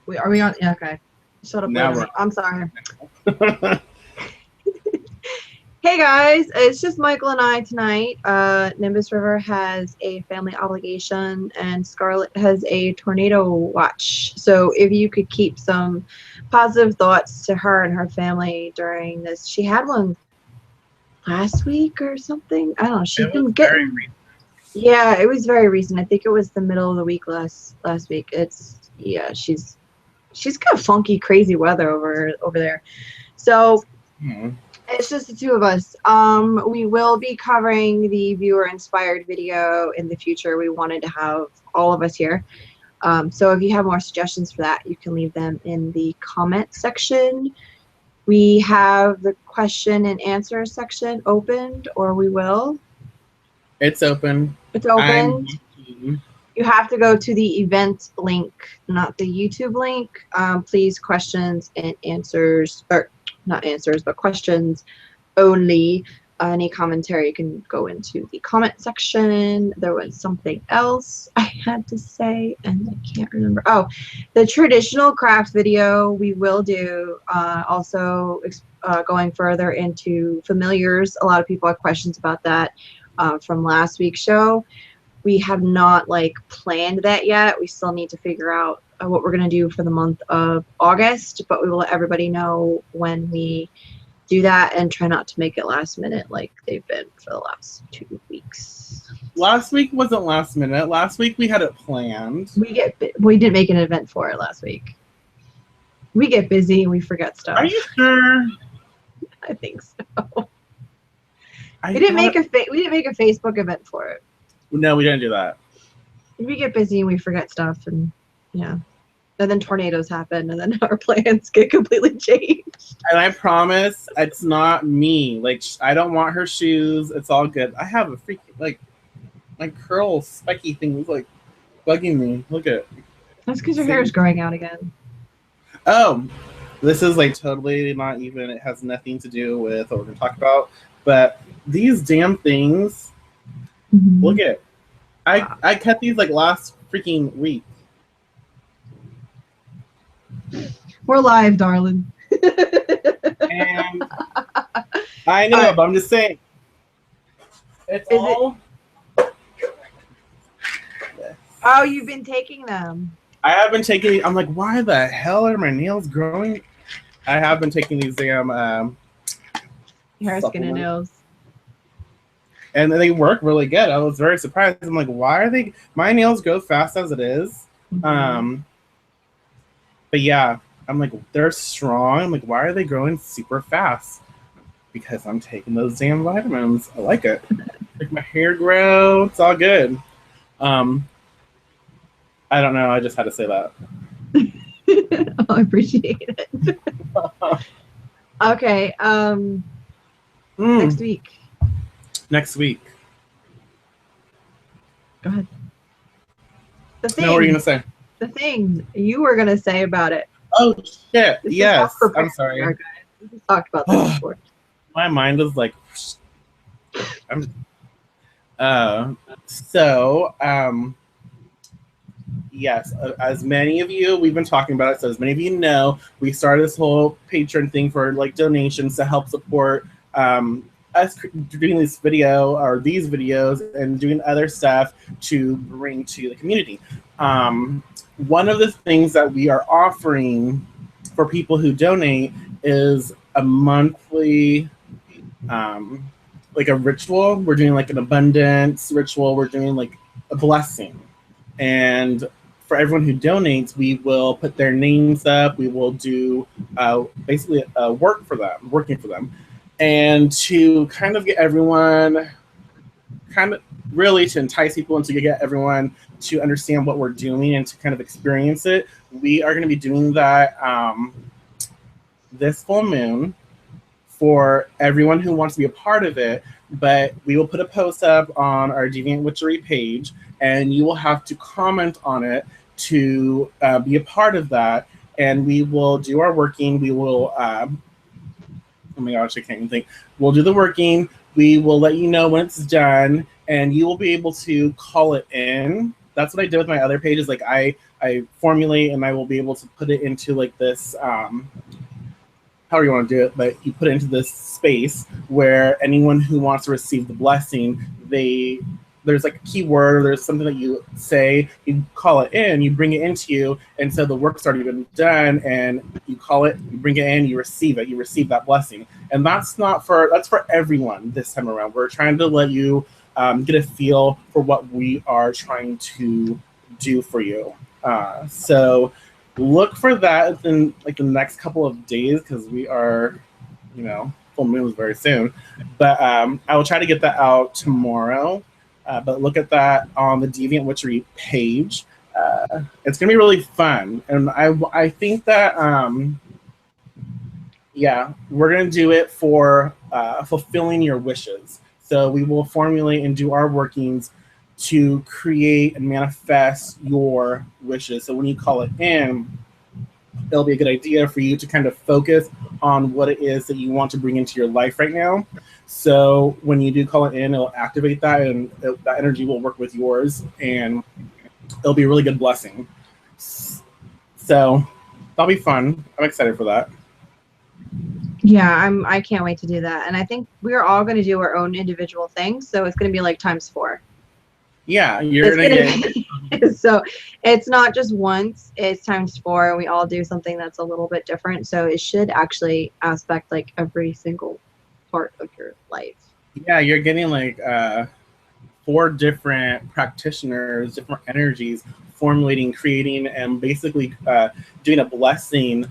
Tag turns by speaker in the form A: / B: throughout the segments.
A: Are we on? Yeah, okay. Shut up,
B: Now
A: Logan. I'm sorry. Hey guys, it's just Michael and I tonight. Nimbus River has a family obligation and Scarlett has a tornado watch. So if you could keep some positive thoughts to her and her family during this. She had one last week or something. I don't know. She's been getting... Yeah, it was very recent. I think it was the middle of the week last week. She's got funky, crazy weather over there. So it's just the two of us. We will be covering the viewer-inspired video in the future. We wanted to have all of us here. So if you have more suggestions for that, you can leave them in the comment section. We have the question and answer section opened, or we will.
B: It's open.
A: It's open. You have to go to the event link, not the YouTube link. Please, questions and answers, or not answers, but questions only. Any commentary, you can go into the comment section. There was something else I had to say, and I can't remember. Oh, the traditional craft video we will do. Also, going further into familiars. A lot of people have questions about that from last week's show. We have not planned that yet. We still need to figure out what we're going to do for the month of August, but we will let everybody know when we do that and try not to make it last minute like they've been for the last 2 weeks.
B: Last week wasn't last minute. Last week we had it planned.
A: We didn't make an event for it last week. We get busy and we forget stuff.
B: Are you sure?
A: I think so. We didn't make a Facebook event for it.
B: No, we didn't do that.
A: We get busy and we forget stuff, and yeah. And then tornadoes happen, and then our plans get completely changed.
B: And I promise, it's not me. I don't want her shoes. It's all good. I have a freaking, my curl specky thing was, bugging me. Look at it.
A: That's because your hair is growing out again.
B: Oh, this is, totally not even, it has nothing to do with what we're going to talk about. But these damn things, look at it. I cut these, last freaking week.
A: We're live, darling.
B: And I know, but I'm just saying. It's all.
A: Oh, you've been taking them.
B: I have been taking. I'm like, why the hell are my nails growing? I have been taking these damn
A: hair, skin, and nails.
B: And they work really good. I was very surprised. I'm like, why are they? My nails grow fast as it is. But yeah, I'm like, they're strong. I'm like, why are they growing super fast? Because I'm taking those damn vitamins. I like it. Make my hair grow. It's all good. I don't know. I just had to say that.
A: I appreciate it. Okay. Next week.
B: Next week.
A: Go ahead. The thing.
B: No, what are you gonna say?
A: The thing you were gonna say about it.
B: Oh shit! Yes, I'm sorry.
A: We talked about that before.
B: My mind is like. Yes, as many of you, we've been talking about it. So as many of you know, we started this whole Patreon thing for donations to help support us doing this video or these videos and doing other stuff to bring to the community. One of the things that we are offering for people who donate is a monthly, a ritual. We're doing an abundance ritual. We're doing a blessing. And for everyone who donates, we will put their names up. We will do basically working for them. And to kind of get everyone, really to entice people and to get everyone to understand what we're doing and to kind of experience it, we are going to be doing that this full moon for everyone who wants to be a part of it. But we will put a post up on our Deviant Witchery page, and you will have to comment on it to be a part of that. And we will do our working. We will, oh my gosh, I can't even think. We'll do the working. We will let you know when it's done, and you will be able to call it in. That's what I did with my other pages. I I formulate, and I will be able to put it into like this. However you want to do it, but you put it into this space where anyone who wants to receive the blessing, there's like a keyword, or there's something that you say, you call it in, you bring it into you, and so the work's already been done, and you call it, you bring it in, you receive that blessing. And that's for everyone this time around. We're trying to let you get a feel for what we are trying to do for you. So look for that in like the next couple of days, because we are, full moon is very soon. But I will try to get that out tomorrow. But look at that on the Deviant Witchery page. It's gonna be really fun, and I think that yeah, we're gonna do it for fulfilling your wishes. So we will formulate and do our workings to create and manifest your wishes. So when you call it in, it'll be a good idea for you to kind of focus on what it is that you want to bring into your life right now. So when you do call it in, it'll activate that, and that energy will work with yours, and it'll be a really good blessing. So that'll be fun. I'm excited for that.
A: Yeah, I can't wait to do that. And I think we're all going to do our own individual things, so it's going to be like times 4.
B: Yeah, you're gonna get.
A: So it's not just once, it's times 4, and we all do something that's a little bit different. So it should actually aspect like every single part of your life.
B: Yeah, you're getting like 4 different practitioners, different energies, formulating, creating, and basically doing a blessing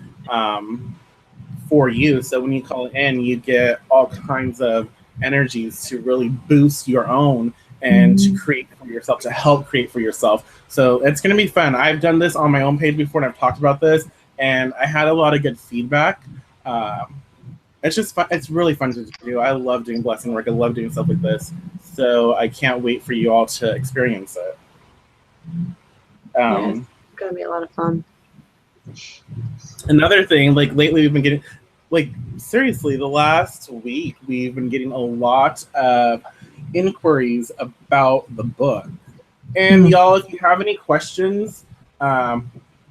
B: for you. So when you call it in, you get all kinds of energies to really boost your own and to create for yourself, to help create for yourself. So it's going to be fun. I've done this on my own page before, and I've talked about this, and I had a lot of good feedback. It's just fun. It's really fun to do. I love doing blessing work. I love doing stuff like this. So I can't wait for you all to experience it.
A: Yeah, it's going to be a lot of fun.
B: Another thing, like lately we've been getting, like seriously, the last week we've been getting a lot of inquiries about the book. And y'all, if you have any questions, go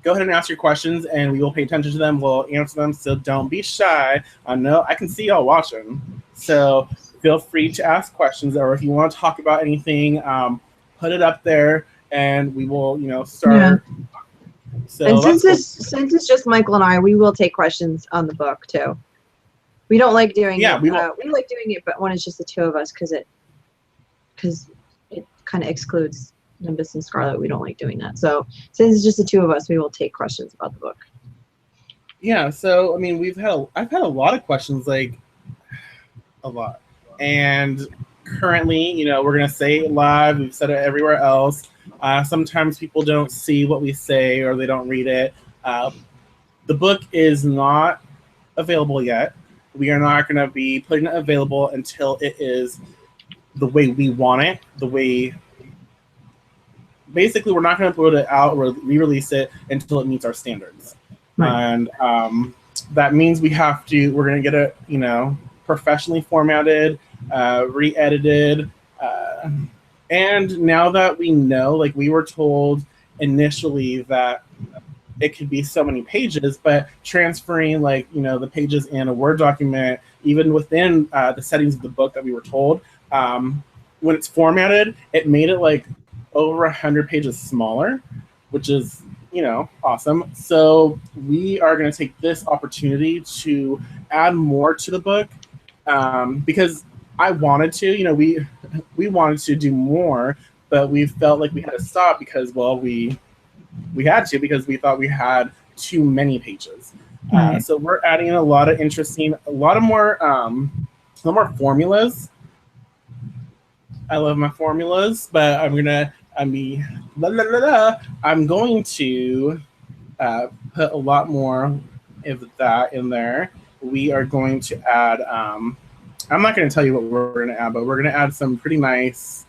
B: ahead and ask your questions, and we will pay attention to them. We'll answer them, so don't be shy. I know I can see y'all watching, so feel free to ask questions, or if you want to talk about anything, put it up there, and we will, start. Yeah.
A: So and since it's just Michael and I, we will take questions on the book too. We don't like doing it. We like doing it, but when it's just the 2 of us, because it kind of excludes Nimbus and Scarlet. We don't like doing that. So since it's just the 2 of us, we will take questions about the book.
B: Yeah. So I mean, I've had a lot of questions, like a lot, and currently, we're gonna say it live. We've said it everywhere else. Sometimes people don't see what we say, or they don't read it. The book is not available yet. We are not going to be putting it available until it is the way we want it. Basically, we're not going to put it out or re-release it until it meets our standards. Right. And that means we're going to get it, professionally formatted, re-edited. And now that we know, like we were told initially that it could be so many pages, but transferring the pages in a Word document, even within the settings of the book that we were told, when it's formatted, it made it like over 100 pages smaller, which is, awesome. So we are going to take this opportunity to add more to the book, because I wanted to, we wanted to do more, but we felt like we had to stop because, well, we had to, because we thought we had too many pages. So we're adding a lot of interesting, a lot more formulas. I love my formulas, but I'm going to put a lot more of that in there. We are going to add, I'm not going to tell you what we're going to add, but we're going to add some pretty nice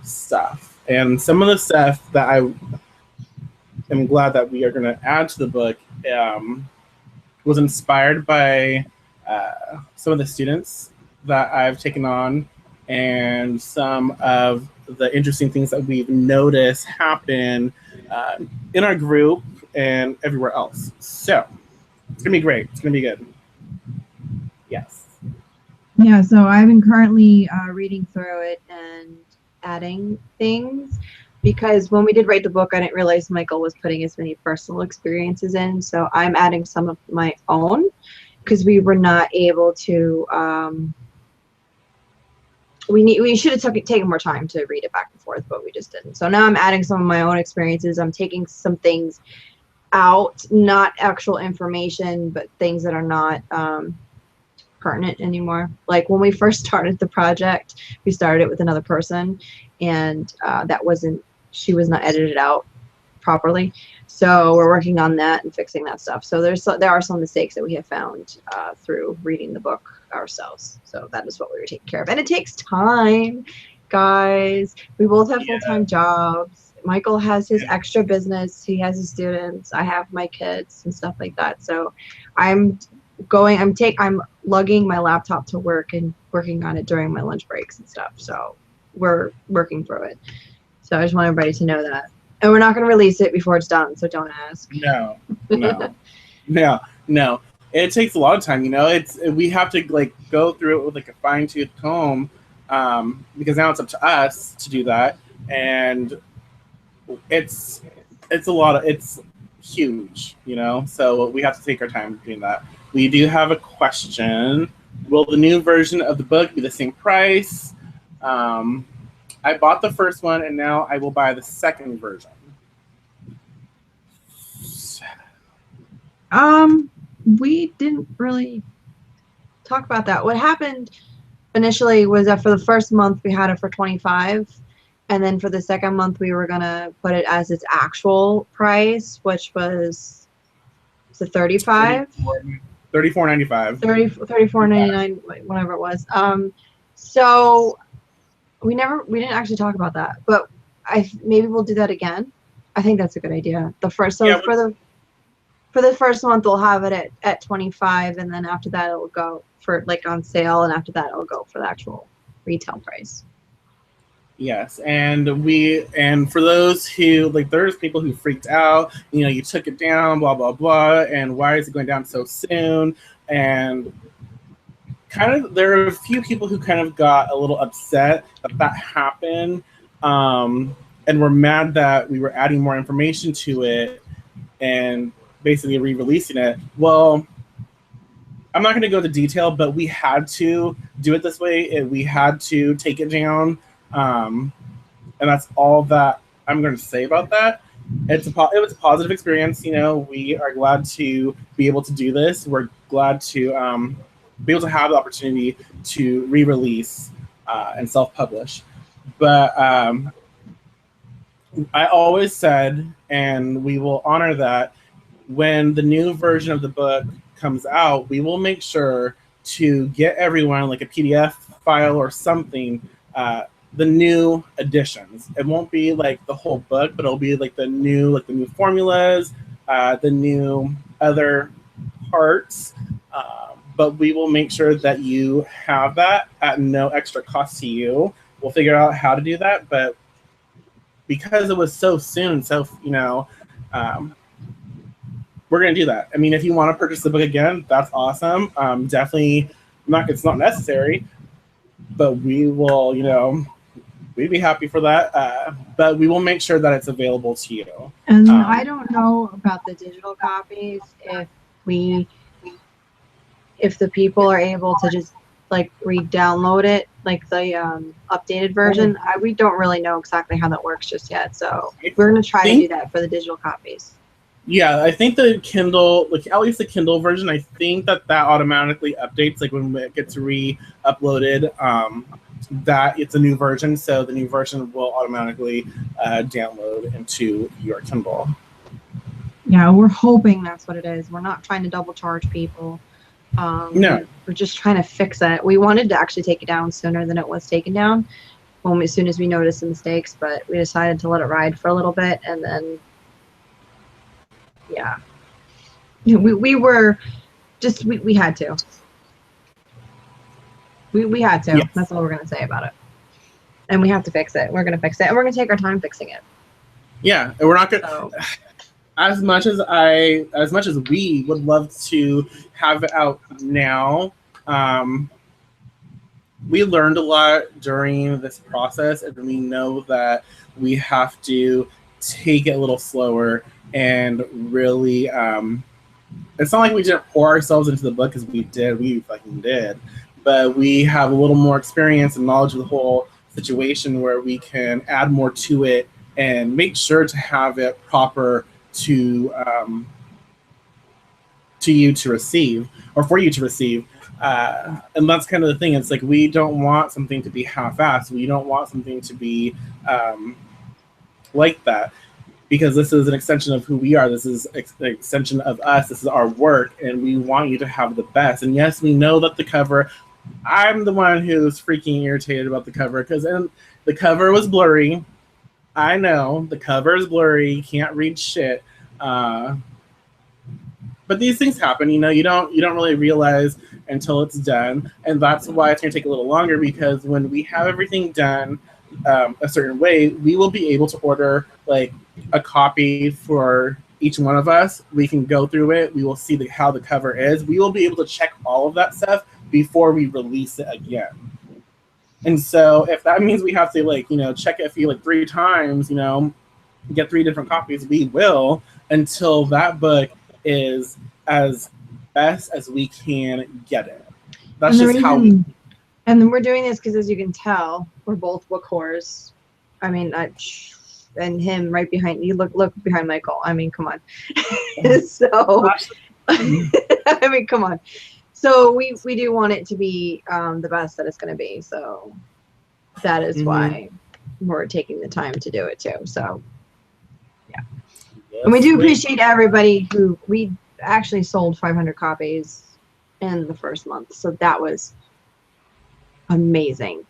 B: stuff. And some of the stuff that I am glad that we are going to add to the book was inspired by some of the students that I've taken on, and some of the interesting things that we've noticed happen in our group and everywhere else. So it's gonna be great. It's gonna be good. Yes.
A: Yeah, so I've been currently reading through it and adding things because when we did write the book, I didn't realize Michael was putting as many personal experiences in. So I'm adding some of my own because we were not able to. We should have taken more time to read it back and forth, but we just didn't. So now I'm adding some of my own experiences. I'm taking some things out, not actual information, but things that are not pertinent anymore. Like when we first started the project, we started it with another person, and she was not edited out properly. So we're working on that and fixing that stuff. So there are some mistakes that we have found through reading the book ourselves. So that is what we were taking care of, and it takes time, guys. We both have full-time jobs. Michael has his extra business. He has his students. I have my kids and stuff like that. So I'm lugging my laptop to work and working on it during my lunch breaks and stuff. So we're working through it. So I just want everybody to know that. And we're not going to release it before it's done, so don't ask.
B: No. It takes a lot of time, we have to like go through it with like a fine-tooth comb, because now it's up to us to do that. And it's huge, so we have to take our time doing that. We do have a question. Will the new version of the book be the same price? I bought the first one, and now I will buy the second version.
A: We didn't really talk about that. What happened initially was that for the first month we had it for $25, and then for the second month we were gonna put it as its actual price, which was $35.
B: $34.95.
A: $34.99, whatever it was. So we didn't actually talk about that, but maybe we'll do that again. I think that's a good idea. For the first month we'll have it at 25, and then after that it'll go for like on sale, and after that it'll go for the actual retail price.
B: Yes, and for those who there's people who freaked out, you took it down, blah blah blah, and why is it going down so soon? And there are a few people who kind of got a little upset that happened, and were mad that we were adding more information to it and basically re-releasing it. Well, I'm not going to go into detail, but we had to do it this way, and we had to take it down, and that's all that I'm going to say about that. It was a positive experience. We are glad to be able to do this. We're glad to be able to have the opportunity to re-release and self-publish. But I always said, and we will honor that, when the new version of the book comes out, we will make sure to get everyone like a PDF file or something, the new editions. It won't be like the whole book, but it'll be like the new formulas, the new other parts. But we will make sure that you have that at no extra cost to you. We'll figure out how to do that, but because it was so soon, we're going to do that. I mean, if you want to purchase the book again, that's awesome. Definitely it's not necessary, but we will, we'd be happy for that. But we will make sure that it's available to you.
A: And I don't know about the digital copies, if the people are able to just re-download it, like the updated version. We don't really know exactly how that works just yet. So we're going to try to do that for the digital copies.
B: Yeah, I think the Kindle, at least the Kindle version, I think that automatically updates, when it gets re-uploaded, that it's a new version, so the new version will automatically download into your Kindle.
A: Yeah, we're hoping that's what it is. We're not trying to double charge people. No. We're just trying to fix it. We wanted to actually take it down sooner than it was taken down, as soon as we noticed the mistakes, but we decided to let it ride for a little bit, and then yeah, we were just we had to. We had to. Yes. That's all we're gonna say about it. And we have to fix it. We're gonna fix it, and we're gonna take our time fixing it.
B: Yeah, and we're not gonna.
A: So
B: As much as we would love to have it out now, um, we learned a lot during this process, and we know that we have to take it a little slower and really. It's not like we didn't pour ourselves into the book because we did. We fucking did, but we have a little more experience and knowledge of the whole situation where we can add more to it and make sure to have it proper to you to receive or for you to receive. And that's kind of the thing. It's like we don't want something to be half-assed. We don't want something to be like that because this is an extension of who we are. This is an extension of us. This is our work, and we want you to have the best. And yes, we know that the cover. I'm the one who's freaking irritated about the cover because the cover was blurry. I know the cover is blurry. You can't read shit. But these things happen, you know. You don't really realize until it's done, and that's why it's going to take a little longer. Because when we have everything done a certain way, we will be able to order like a copy for each one of us. We can go through it. We will see how the cover is. We will be able to check all of that stuff before we release it again. And so, if that means we have to check it a few 3 times, get 3 different copies, we will until that book is as best as we can get it. That's just how we.
A: And then we're doing this because, as you can tell, we're both book whores. I mean, and him right behind you. Look behind Michael. I mean, come on. So, I mean, come on. So we do want it to be the best that it's going to be. So that is why we're taking the time to do it too. So yeah. Yes, and we do appreciate everybody who we actually sold 500 copies in the first month. So that was amazing.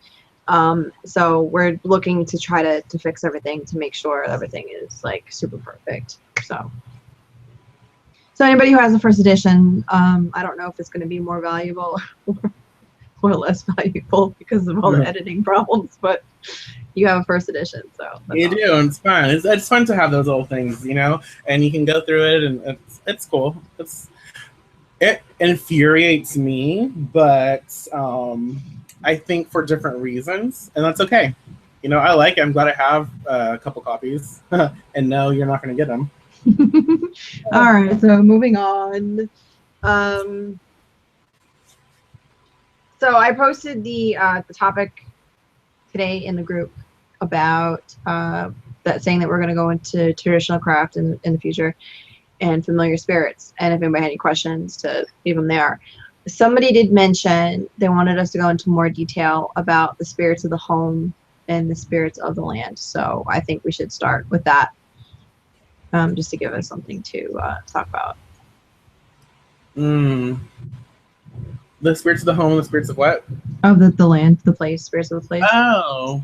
A: So we're looking to try to fix everything to make sure everything is super perfect. So anybody who has the first edition, I don't know if it's going to be more valuable or less valuable because of all the editing problems, but you have a first edition, so
B: you awesome. Do, and it's fun. It's fun to have those little things, and you can go through it, and it's cool. It infuriates me, but I think for different reasons, and that's okay. I like it. I'm glad I have a couple copies, and no, you're not going to get them.
A: All right, so moving on. So I posted the topic today in the group about that, saying that we're going to go into traditional craft in the future and familiar spirits, and if anybody had any questions, to leave them there. Somebody did mention they wanted us to go into more detail about the spirits of the home and the spirits of the land. So I think we should start with that, just to give us something to talk about.
B: The spirits of the home, the spirits of what?
A: Of the land, the place, spirits of the place.
B: Oh,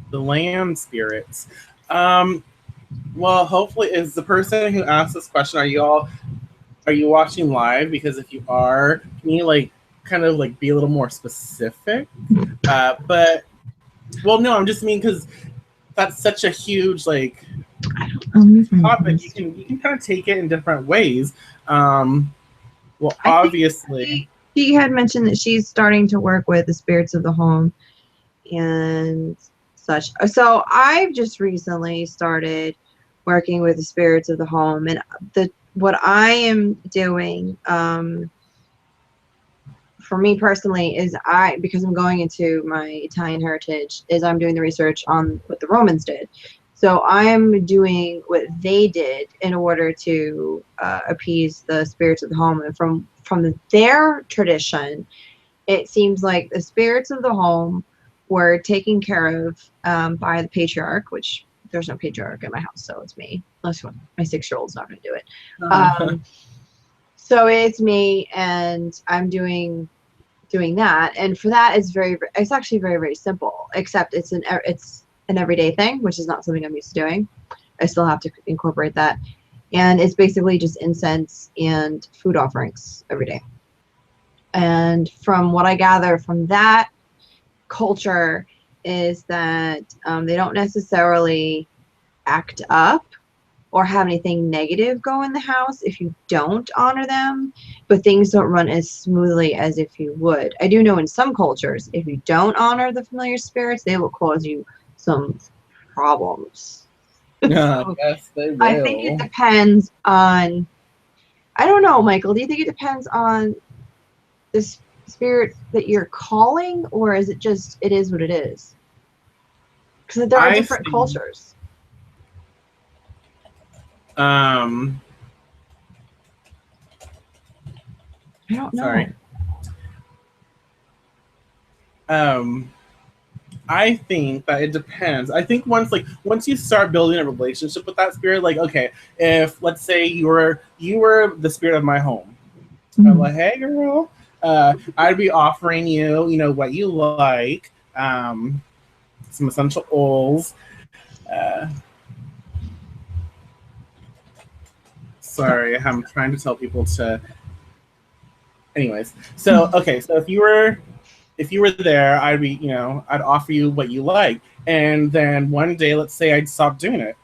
B: the land spirits. Well, hopefully, is the person who asked this question, are you watching live? Because if you are, can you kind of be a little more specific? But well, no, I'm just because that's such a huge topic. You can kind of take it in different ways. Well, obviously,
A: she had mentioned that she's starting to work with the spirits of the home and such. So I've just recently started working with the spirits of the home, and what I am doing for me personally is because I'm going into my Italian heritage, is I'm doing the research on what the Romans did. So I'm doing what they did in order to appease the spirits of the home. And from their tradition, it seems like the spirits of the home were taken care of by the patriarch, which there's no patriarch in my house, so it's me. Unless my 6-year-old's not going to do it. So it's me, and I'm doing that. And for that, it's actually very, very simple. Except it's an everyday thing, which is not something I'm used to doing. I still have to incorporate that. And it's basically just incense and food offerings every day. And from what I gather from that culture is that they don't necessarily act up or have anything negative go in the house if you don't honor them, but things don't run as smoothly as if you would. I do know in some cultures, if you don't honor the familiar spirits, they will cause you some problems. So
B: Yes, they
A: I think it
B: will.
A: depends on, I don't know, Michael, do you think it depends on the spirit that you're calling, or is it just, it is what it is? Because there are
B: I
A: different
B: think.
A: cultures.
B: Um,
A: I don't
B: sorry.
A: know.
B: Um, I think that it depends. I think once you start building a relationship with that spirit, like okay, if let's say you were the spirit of my home, I'm
A: Mhm.
B: like, hey girl, I'd be offering you, what you like, some essential oils. Uh, sorry, I'm trying to tell people to. Anyways, so okay, so if you were there, I'd offer you what you like, and then one day, let's say I'd stop doing it.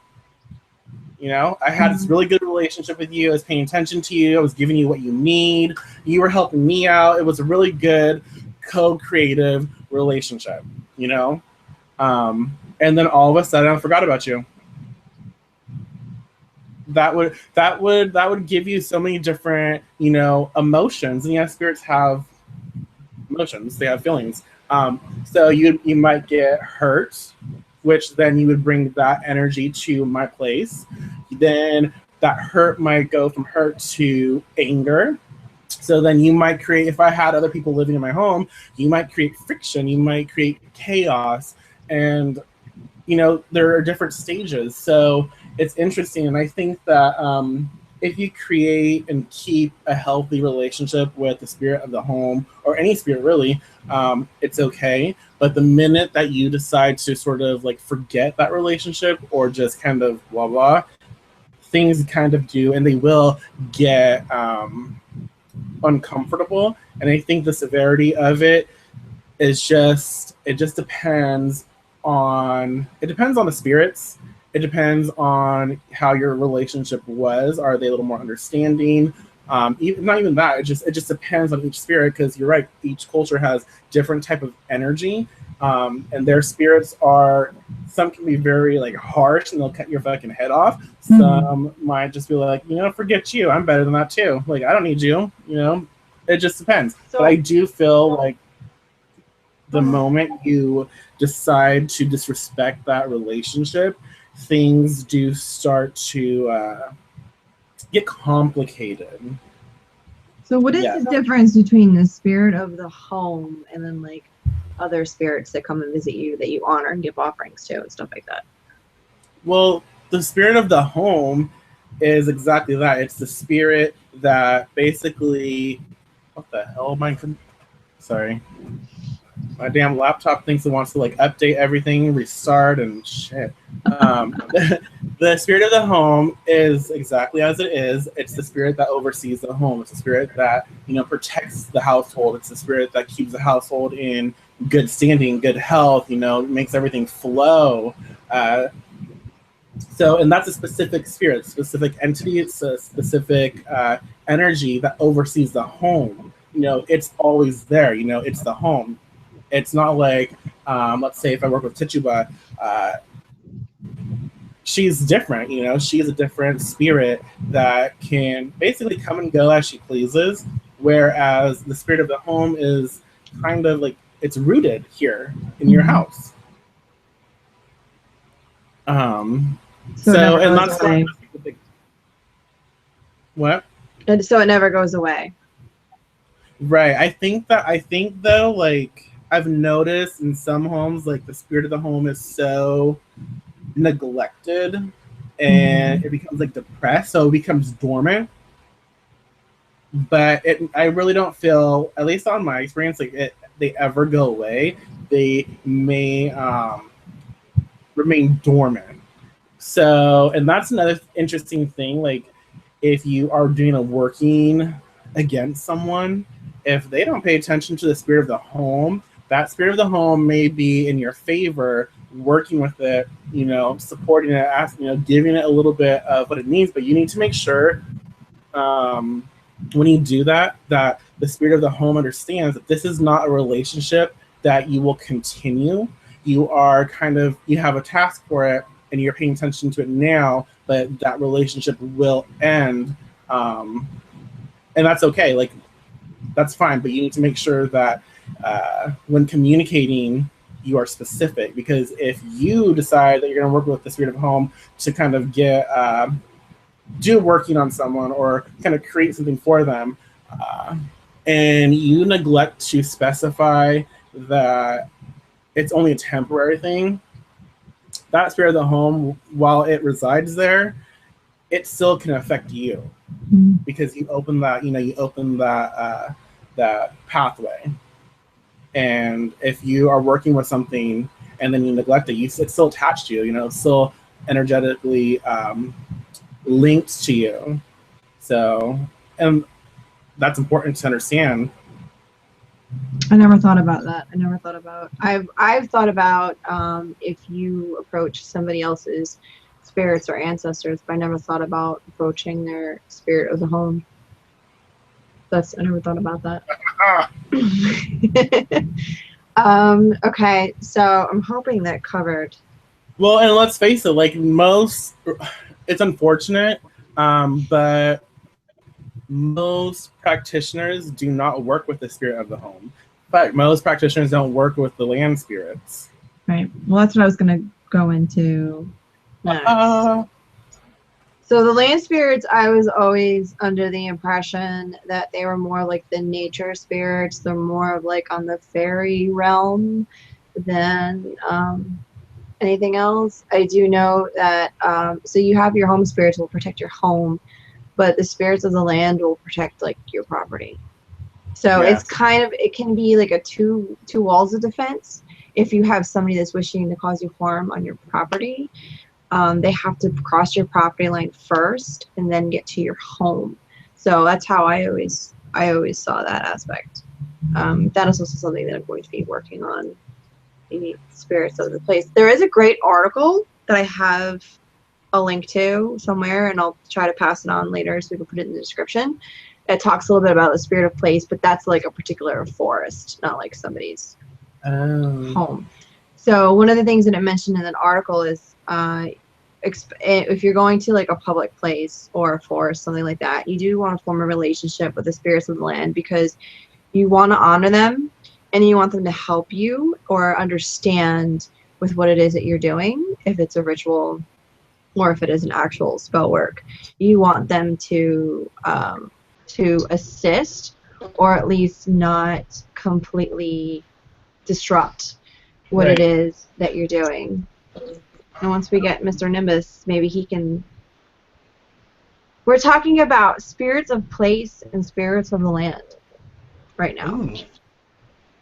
B: I had this really good relationship with you. I was paying attention to you. I was giving you what you need. You were helping me out. It was a really good co-creative relationship, you know? And then all of a sudden I forgot about you. That would give you so many different, emotions. And yeah, spirits have emotions, they have feelings. So you might get hurt, which then you would bring that energy to my place. Then that hurt might go from hurt to anger. So then you might create, if I had other people living in my home, you might create friction, you might create chaos. And there are different stages. So it's interesting, and I think that if you create and keep a healthy relationship with the spirit of the home or any spirit really, it's okay. But the minute that you decide to sort of like forget that relationship or just kind of blah blah, things kind of do, and they will get uncomfortable. And I think the severity of it just depends on the spirits. It depends on how your relationship was. Are they a little more understanding? Not even that. It just depends on each spirit, because you're right. Each culture has different type of energy, and their spirits are, some can be very like harsh and they'll cut your fucking head off.
A: Mhm.
B: Some might just be like, forget you. I'm better than that too. Like I don't need you. It just depends. But I
A: So,
B: do feel like the moment you decide to disrespect that relationship, things do start to get complicated.
A: so what is
B: Yeah.
A: the difference between the spirit of the home and then like other spirits that come and visit you that you honor and give offerings to and stuff like that?
B: Well, the spirit of the home is exactly that. It's the spirit that basically. What the hell, Mike? Sorry. My damn laptop thinks it wants to like update everything, restart, and shit. The spirit of the home is exactly as it is. It's the spirit that oversees the home. It's the spirit that protects the household. It's the spirit that keeps the household in good standing, good health. Makes everything flow. Uh, and that's a specific spirit, specific entity. It's a specific energy that oversees the home. It's always there. It's the home. It's not like, let's say, if I work with Tituba, uh, she's different. She's a different spirit that can basically come and go as she pleases. Whereas the spirit of the home is kind of like it's rooted here in your
A: Mhm.
B: house. Um,
A: So it
B: so,
A: never
B: and
A: goes
B: that's sort
A: away.
B: of the what?
A: And so it never goes away.
B: Right. I think though, like I've noticed in some homes, like the spirit of the home is so neglected and
A: Mhm.
B: it becomes like depressed, so it becomes dormant. But I really don't feel, at least on my experience, like they ever go away. They may remain dormant. So, and that's another interesting thing. Like, if you are doing a working against someone, if they don't pay attention to the spirit of the home, that spirit of the home may be in your favor, working with it, supporting it, asking, giving it a little bit of what it needs. But you need to make sure when you do that, that the spirit of the home understands that this is not a relationship that you will continue. You are you have a task for it and you're paying attention to it now, but that relationship will end. And that's okay. Like, that's fine, but you need to make sure that when communicating, you are specific, because if you decide that you're going to work with the spirit of home to kind of get do working on someone or kind of create something for them, and you neglect to specify that it's only a temporary thing, that spirit of the home, while it resides there, it still can affect you, because you open that, that pathway. And if you are working with something and then you neglect it, it's still attached to you. It's still energetically linked to you. So, and that's important to understand.
A: I never thought about that. I've thought about if you approach somebody else's spirits or ancestors, but I never thought about approaching their spirit of the home. I never thought about that. Okay, so I'm hoping that covered.
B: Well, and let's face it, like it's unfortunate, but most practitioners do not work with the spirit of the home. In fact, most practitioners don't work with the land spirits.
A: Right. Well, that's what I was going to go into next. So the land spirits, I was always under the impression that they were more like the nature spirits. They're more of like on the fairy realm than anything else. I do know that, so you have your home spirits will protect your home, but the spirits of the land will protect like your property. So
B: Yes.
A: it's it can be like a two walls of defense. If you have somebody that's wishing to cause you harm on your property, they have to cross your property line first and then get to your home. So that's how I always saw that aspect. That is also something that I'm going to be working on, the spirits of the place. There is a great article that I have a link to somewhere, and I'll try to pass it on later so we can put it in the description. It talks a little bit about the spirit of place, but that's like a particular forest, not like somebody's home. So one of the things that it mentioned in an article is if you're going to like a public place or a forest, something like that, you do want to form a relationship with the spirits of the land, because you want to honor them and you want them to help you or understand with what it is that you're doing, if it's a ritual or if it is an actual spell work. You want them to assist, or at least not completely disrupt what it is that you're doing. And once we get Mr. Nimbus, maybe he can... We're talking about spirits of place and spirits of the land right now. Ooh.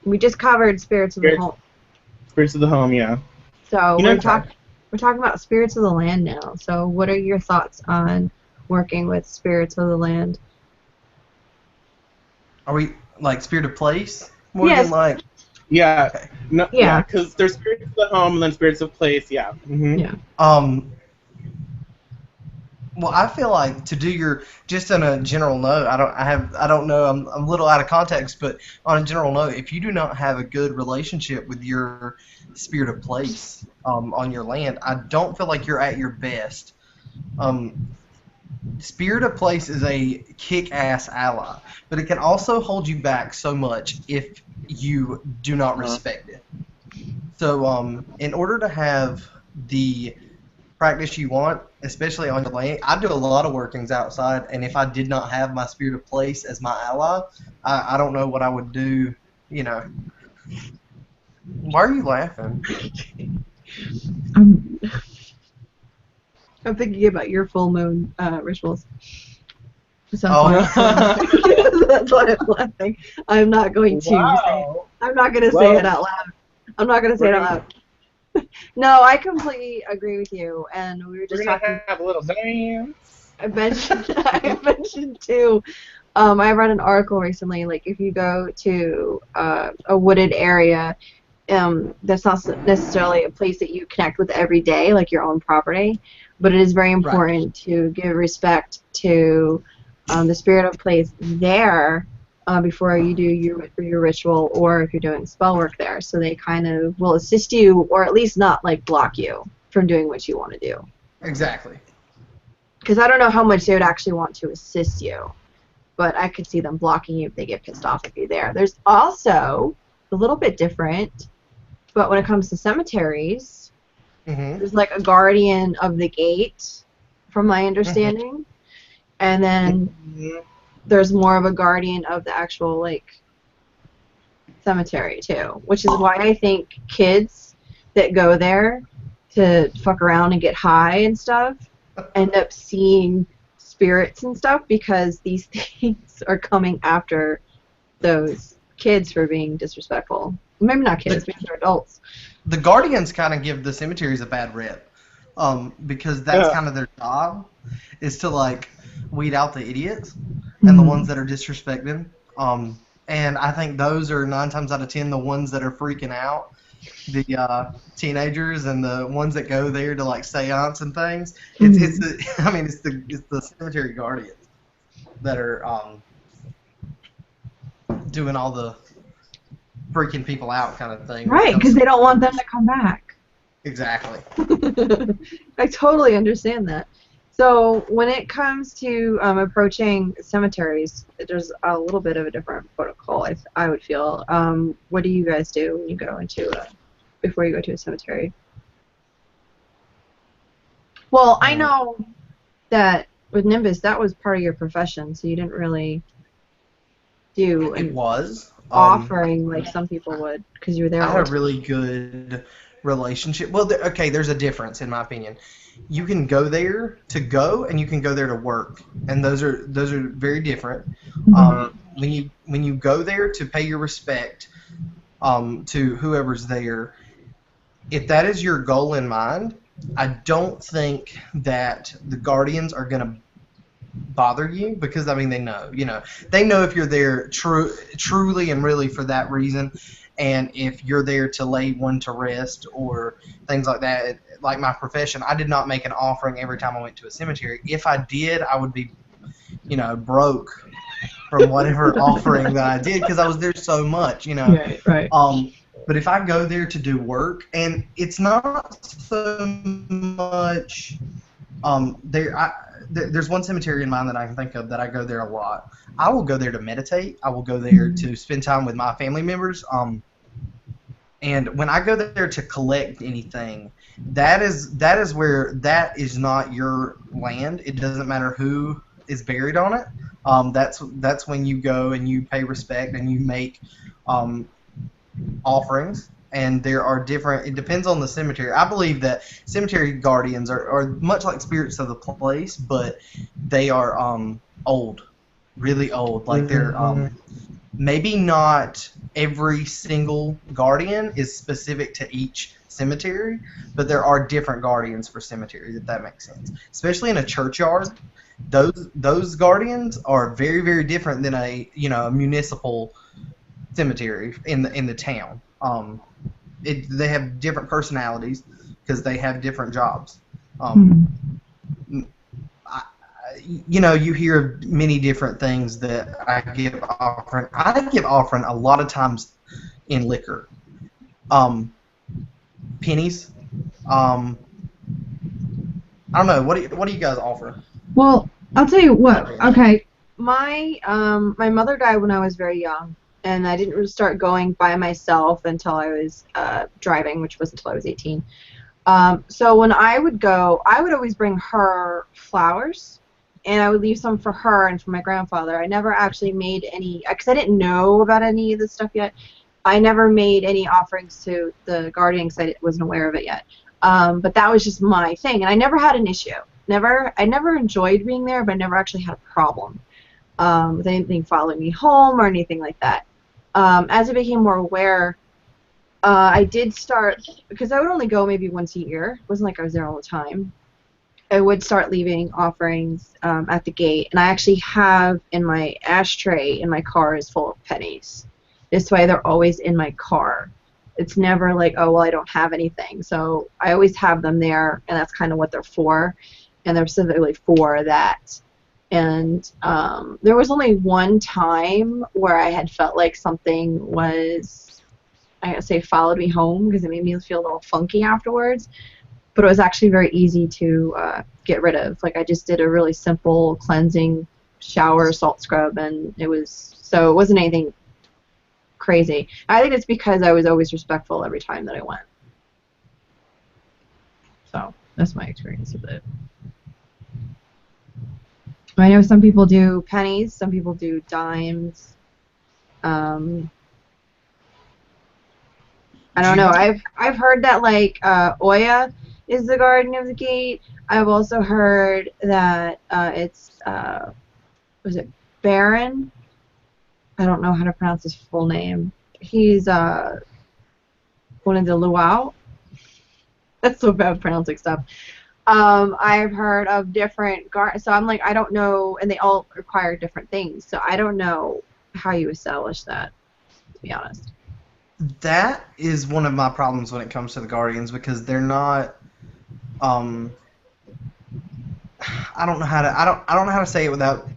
A: We just covered spirits of the home.
B: Spirits of the home, yeah.
A: So we're talking about spirits of the land now. So what are your thoughts on working with spirits of the land?
C: Are we like spirit of place? More than like...
B: Yeah.
C: Okay.
B: No, yeah, because there's spirits of the home and then spirits of place, yeah. Mm-hmm.
A: Yeah.
C: Well, I feel like to do your, just on a general note, I don't know, I'm a little out of context, but on a general note, if you do not have a good relationship with your spirit of place on your land, I don't feel like you're at your best. Spirit of place is a kick-ass ally, but it can also hold you back so much if you do not respect it. So in order to have the practice you want, especially on your land, I do a lot of workings outside, and if I did not have my spirit of place as my ally, I don't know what I would do, you know. Why are you laughing?
A: I'm thinking about your full moon rituals. So that's why I'm laughing. I'm not going to say it. I'm not going to say it out loud. I'm not going to say it out loud. No, I completely agree with you. And we were just talking.
B: Have a little dance.
A: I mentioned too. I read an article recently. Like, if you go to a wooded area, that's not necessarily a place that you connect with every day, like your own property, but it is very
C: Right.
A: important to give respect to the spirit of place there before you do your ritual, or if you're doing spell work there, so they kind of will assist you, or at least not like block you from doing what you want to do.
C: Exactly.
A: Because I don't know how much they would actually want to assist you, but I could see them blocking you if they get pissed off if you're there. There's also a little bit different, but when it comes to cemeteries,
C: Mhm.
A: there's like a guardian of the gate, from my
C: Mhm.
A: understanding, and then there's more of a guardian of the actual like cemetery too, which is why I think kids that go there to fuck around and get high and stuff end up seeing spirits and stuff, because these things are coming after those kids for being disrespectful. Maybe not kids, maybe they're adults.
C: The guardians kind of give the cemeteries a bad rep, because that's
B: Yeah.
C: kind of their job, is to like weed out the idiots and the ones that are disrespecting. And I think those are 9 times out of 10 the ones that are freaking out, the teenagers and the ones that go there to like seance and things. It's the I mean it's the cemetery guardians that are doing all the freaking people out kind of thing when it
A: Right,
C: comes
A: because
C: to
A: they don't want them to come back.
C: exactly.
A: I totally understand that. So when it comes to approaching cemeteries, there's a little bit of a different protocol, I would feel. What do you guys do when you go into before you go to a cemetery? Well, I know that with Nimbus, that was part of your profession, so you didn't really do
C: It
A: an
C: was.
A: offering like some people would, because you were there
C: I
A: all
C: had
A: the
C: a
A: time.
C: really good relationship. Well, okay, there's a difference in my opinion. You can go there to go, and you can go there to work, and those are very different. When you go there to pay your respect to whoever's there, if that is your goal in mind, I don't think that the guardians are going to bother you, because I mean they know if you're there truly and really for that reason, and if you're there to lay one to rest or things like that. Like my profession, I did not make an offering every time I went to a cemetery. If I did, I would be broke from whatever offering that I did, because I was there so much.
A: Right.
C: But if I go there to do work, and it's not so much there's one cemetery in mind that I can think of that I go there a lot. I will go there to meditate. I will go there to spend time with my family members. And when I go there to collect anything, that is where that is not your land. It doesn't matter who is buried on it. That's when you go and you pay respect and you make offerings. And there are different. It depends on the cemetery. I believe that cemetery guardians are much like spirits of the place, but they are old, really old. Like they're maybe not every single guardian is specific to each cemetery, but there are different guardians for cemeteries, if that makes sense. Especially in a churchyard, those guardians are very, very different than a a municipal cemetery in the town. They have different personalities because they have different jobs. You hear many different things that I give offering. I give offering a lot of times in liquor, pennies. I don't know. What do you guys offer?
A: Well, I'll tell you what. Okay, my mother died when I was very young, and I didn't really start going by myself until I was driving, which was until I was 18. So when I would go, I would always bring her flowers, and I would leave some for her and for my grandfather. I never actually made any, because I didn't know about any of this stuff yet. I never made any offerings to the guardian because I wasn't aware of it yet. But that was just my thing, and I never had an issue. I never enjoyed being there, but I never actually had a problem with anything following me home or anything like that. As I became more aware, I did start, because I would only go maybe once a year. It wasn't like I was there all the time. I would start leaving offerings at the gate, and I actually have in my ashtray in my car is full of pennies. This way they're always in my car. It's never like, oh, well, I don't have anything. So I always have them there, and that's kind of what they're for. And they're specifically for that. And there was only one time where I had felt like something was, I gotta say, followed me home because it made me feel a little funky afterwards. But it was actually very easy to get rid of. Like I just did a really simple cleansing shower, salt scrub, and it wasn't anything crazy. I think it's because I was always respectful every time that I went. So that's my experience with it. I know some people do pennies, some people do dimes. I don't know. I've heard that like Oya is the guardian of the gate. I've also heard that it's was it Baron? I don't know how to pronounce his full name. He's one of the Luau. That's so bad pronouncing stuff. I've heard of different so I'm like, I don't know, and they all require different things, so I don't know how you establish that, to be honest.
C: That is one of my problems when it comes to the Guardians, because they're not. I don't know how to. I don't know how to say it without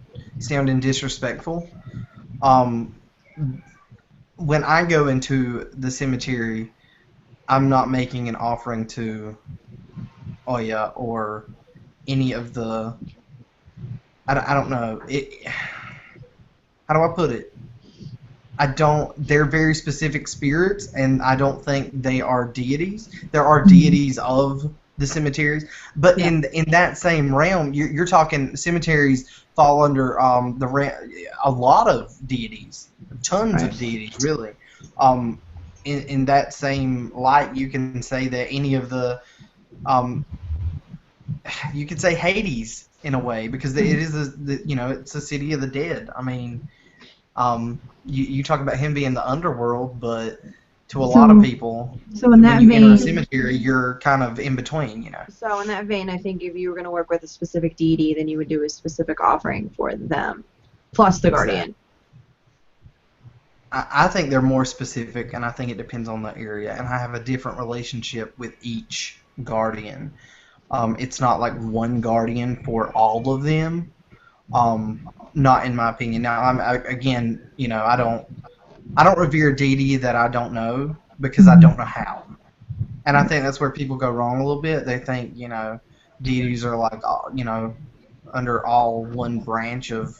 C: sounding disrespectful. When I go into the cemetery, I'm not making an offering to Oya or any of the. I don't know. How do I put it? They're very specific spirits, and I don't think they are deities. There are deities of the cemeteries, but in that same realm, you're talking cemeteries fall under a lot of deities, tons of deities, really. In that same light, you can say that any of the, you could say Hades in a way, because it is it's a city of the dead. I mean. You talk about him being the underworld, but to a lot of people,
A: when
C: you enter a cemetery, you're kind of in between, you know.
A: So in that vein, I think if you were going to work with a specific deity, then you would do a specific offering for them, plus the guardian.
C: I think they're more specific, and I think it depends on the area, and I have a different relationship with each guardian. It's not like one guardian for all of them. Not in my opinion. Now, again, I don't revere a deity that I don't know, because I don't know how. And I think that's where people go wrong a little bit. They think, deities are like, under all one branch of,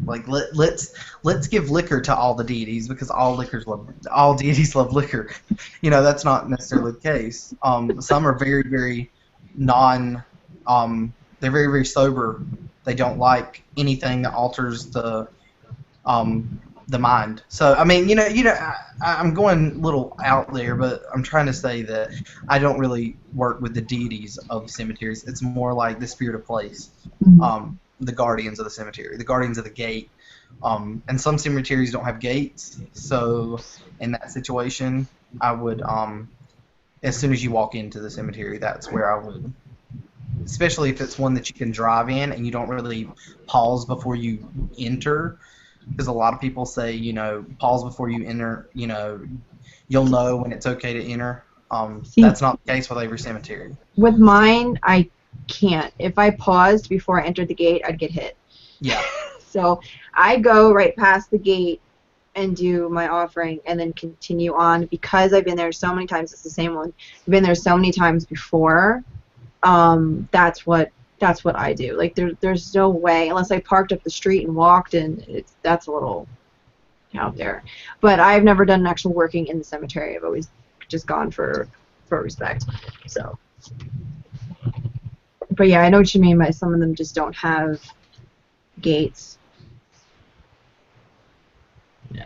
C: like let's give liquor to all the deities, because all deities love liquor. That's not necessarily the case. Some are very, very they're very, very sober. They don't like anything that alters the mind. So I mean, I'm going a little out there, but I'm trying to say that I don't really work with the deities of cemeteries. It's more like the spirit of place, the guardians of the cemetery, the guardians of the gate. And some cemeteries don't have gates, so in that situation, I would, as soon as you walk into the cemetery, that's where I would. Especially if it's one that you can drive in and you don't really pause before you enter, because a lot of people say, pause before you enter, you'll know when it's okay to enter. That's not the case with every cemetery.
A: With mine, I can't. If I paused before I entered the gate, I'd get hit.
C: Yeah.
A: So I go right past the gate and do my offering and then continue on, because I've been there so many times. It's the same one. I've been there so many times before. That's what I do. Like there's no way, unless I parked up the street and walked, and that's a little out there. But I've never done an actual working in the cemetery. I've always just gone for respect. So, but yeah, I know what you mean by some of them just don't have gates.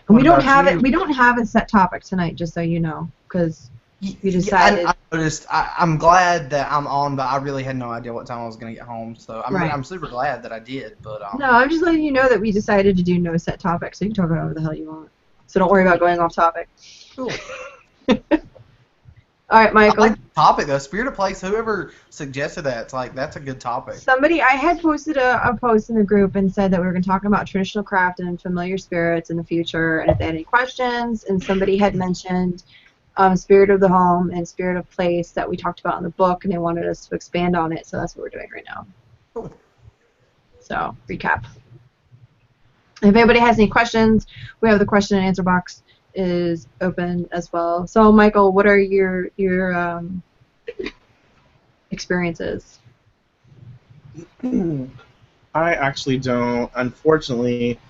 A: We don't have it. We don't have a set topic tonight, just so you know, because. You decided.
C: I noticed. I'm glad that I'm on, but I really had no idea what time I was going to get home. So I'm super glad that I did. But
A: no, I'm just letting you know that we decided to do no set topic, so you can talk about whatever the hell you want. So don't worry about going off topic.
C: Cool.
A: All right,
C: I
A: Michael.
C: like the topic though. Spirit of place. Whoever suggested that, it's like that's a good topic.
A: I had posted a post in the group and said that we were going to talk about traditional craft and familiar spirits in the future, and if they had any questions, and somebody had mentioned spirit of the home and spirit of place that we talked about in the book, and they wanted us to expand on it, so that's what we're doing right now.
C: Cool.
A: So, recap. If anybody has any questions, we have the question and answer box is open as well. So, Michael, what are your experiences?
B: I actually don't, unfortunately,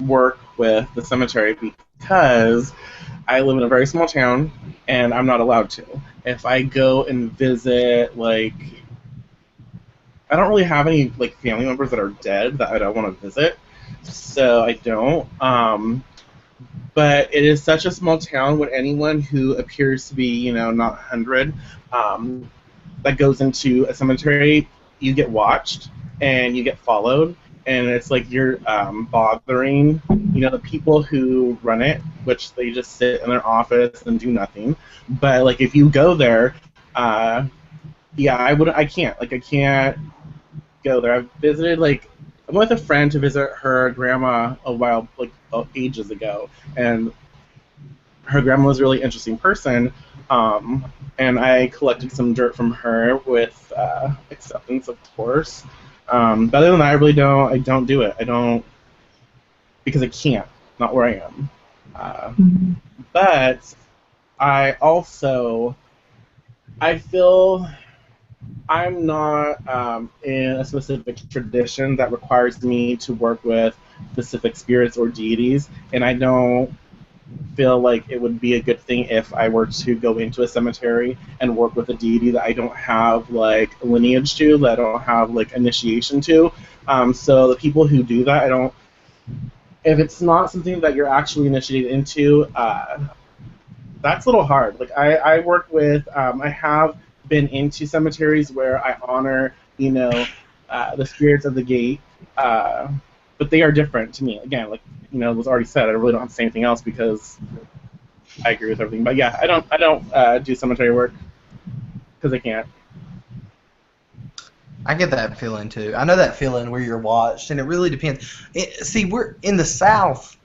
B: work with the cemetery because I live in a very small town and I'm not allowed to. If I go and visit, like, I don't really have any like family members that are dead that I don't want to visit, so I don't. But it is such a small town. When anyone who appears to be, not 100, that goes into a cemetery, you get watched and you get followed, and it's like you're bothering, the people who run it, which they just sit in their office and do nothing. But like if you go there, yeah, I can't go there. I've visited I went with a friend to visit her grandma a while, ages ago, and her grandma was a really interesting person, and I collected some dirt from her with acceptance, of course. But other than that, I don't do it. I don't, because I can't, not where I am. But I feel I'm not in a specific tradition that requires me to work with specific spirits or deities, and I don't feel like it would be a good thing if I were to go into a cemetery and work with a deity that I don't have like lineage to, that I don't have like initiation to. So the people who do that, if it's not something that you're actually initiated into, that's a little hard. Like I work with, I have been into cemeteries where I honor, the spirits of the gate, but they are different to me. Again, it was already said, I really don't have to say anything else because I agree with everything. But yeah, I don't do cemetery work because I can't.
C: I get that feeling too. I know that feeling where you're watched, and it really depends. See, we're in the South.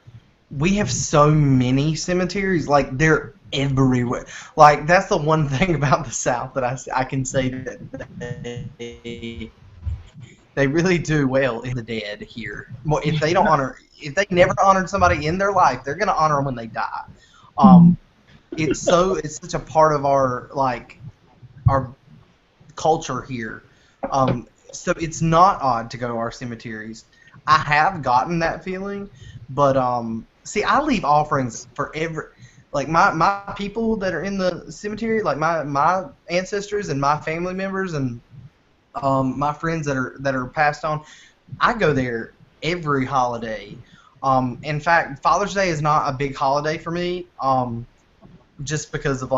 C: We have so many cemeteries. Like they're everywhere. Like that's the one thing about the South that I can say that they really do well in the dead here. Well, if they never honored somebody in their life, they're gonna honor them when they die. It's such a part of our culture here. So it's not odd to go to our cemeteries. I have gotten that feeling, but see, I leave offerings for my people that are in the cemetery, like my ancestors and my family members and my friends that are passed on. I go there every holiday. In fact, Father's Day is not a big holiday for me, just because of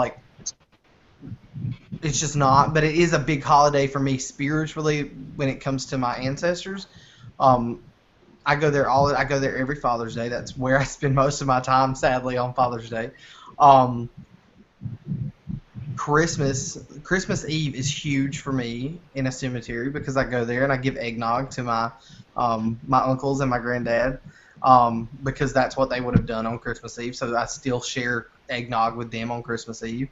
C: it's just not. But it is a big holiday for me spiritually when it comes to my ancestors. I go there every Father's Day. That's where I spend most of my time, sadly, on Father's Day. Christmas Eve is huge for me in a cemetery because I go there and I give eggnog to my uncles and my granddad, because that's what they would have done on Christmas Eve. So I still share eggnog with them on Christmas Eve.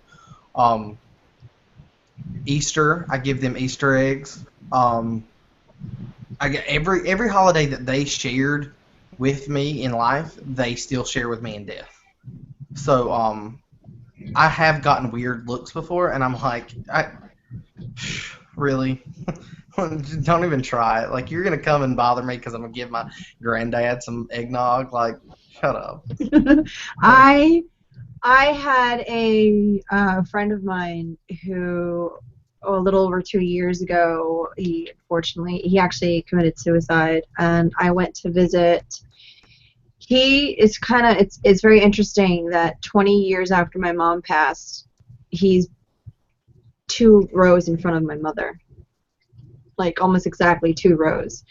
C: Easter, I give them Easter eggs. I get every holiday that they shared with me in life, they still share with me in death. So I have gotten weird looks before, and I'm like, really? Don't even try it. Like, you're gonna come and bother me because I'm gonna give my granddad some eggnog? Like, shut up.
A: I had a friend of mine who, a little over 2 years ago, he actually committed suicide, and I went to visit. It's very interesting that 20 years after my mom passed, he's 2 rows in front of my mother, like almost exactly 2 rows,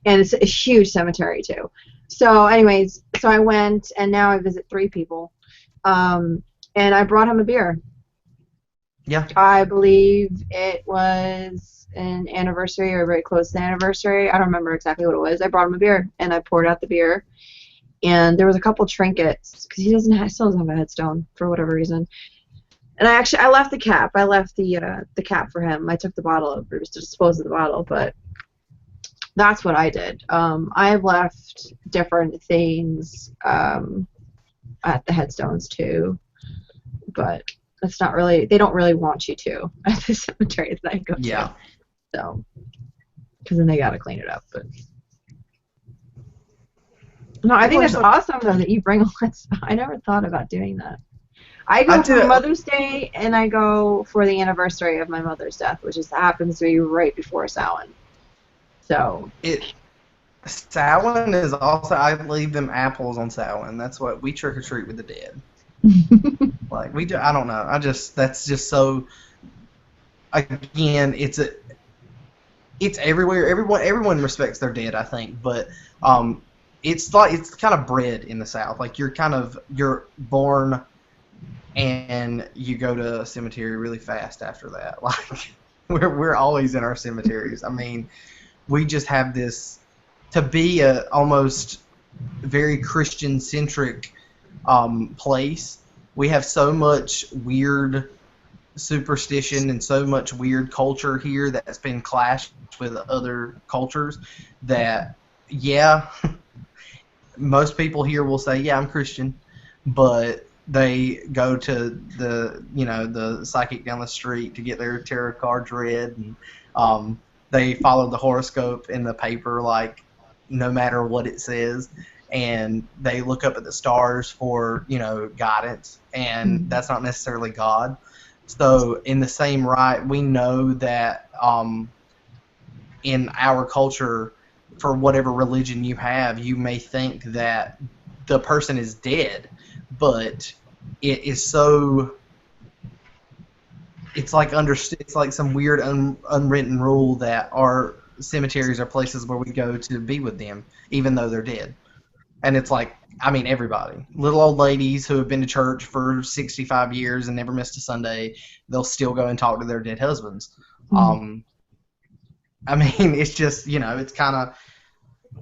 A: and it's a huge cemetery too. So anyways, I went, and now I visit 3 people. And I brought him a beer,
C: Yeah.
A: I believe it was an anniversary or very close to the anniversary. I don't remember exactly what it was. I brought him a beer and I poured out the beer. And there was a couple trinkets because he still doesn't have a headstone for whatever reason. And I left the cap. I left the cap for him. I took the bottle over to dispose of the bottle, but that's what I did. I've left different things at the headstones too, but that's not really. They don't really want you to at the cemeteries that I go to. So, because then they gotta clean it up. But no, I think that's awesome though that you bring all that stuff. I never thought about doing that. I go for Mother's Day and I go for the anniversary of my mother's death, which happens to be right before Samhain. So
C: Samhain is also, I leave them apples on Samhain. That's what we trick or treat with the dead. Like we do. I don't know. That's just so. Again, it's everywhere. Everyone respects their dead, I think, but it's kind of bred in the South. Like you're born and you go to a cemetery really fast after that. Like we're always in our cemeteries. I mean, we just have this to be a almost very Christian centric place. We have so much weird superstition and so much weird culture here that's been clashed with other cultures that most people here will say, yeah, I'm Christian, but they go to the psychic down the street to get their tarot cards read, and they follow the horoscope in the paper, like no matter what it says, and they look up at the stars for guidance, and that's not necessarily God. So in the same right, we know that in our culture, for whatever religion you have, you may think that the person is dead, but it is so. It's like some weird unwritten rule that our cemeteries are places where we go to be with them, even though they're dead. And it's like, I mean, everybody. Little old ladies who have been to church for 65 years and never missed a Sunday, they'll still go and talk to their dead husbands. I mean, it's just, it's kind of,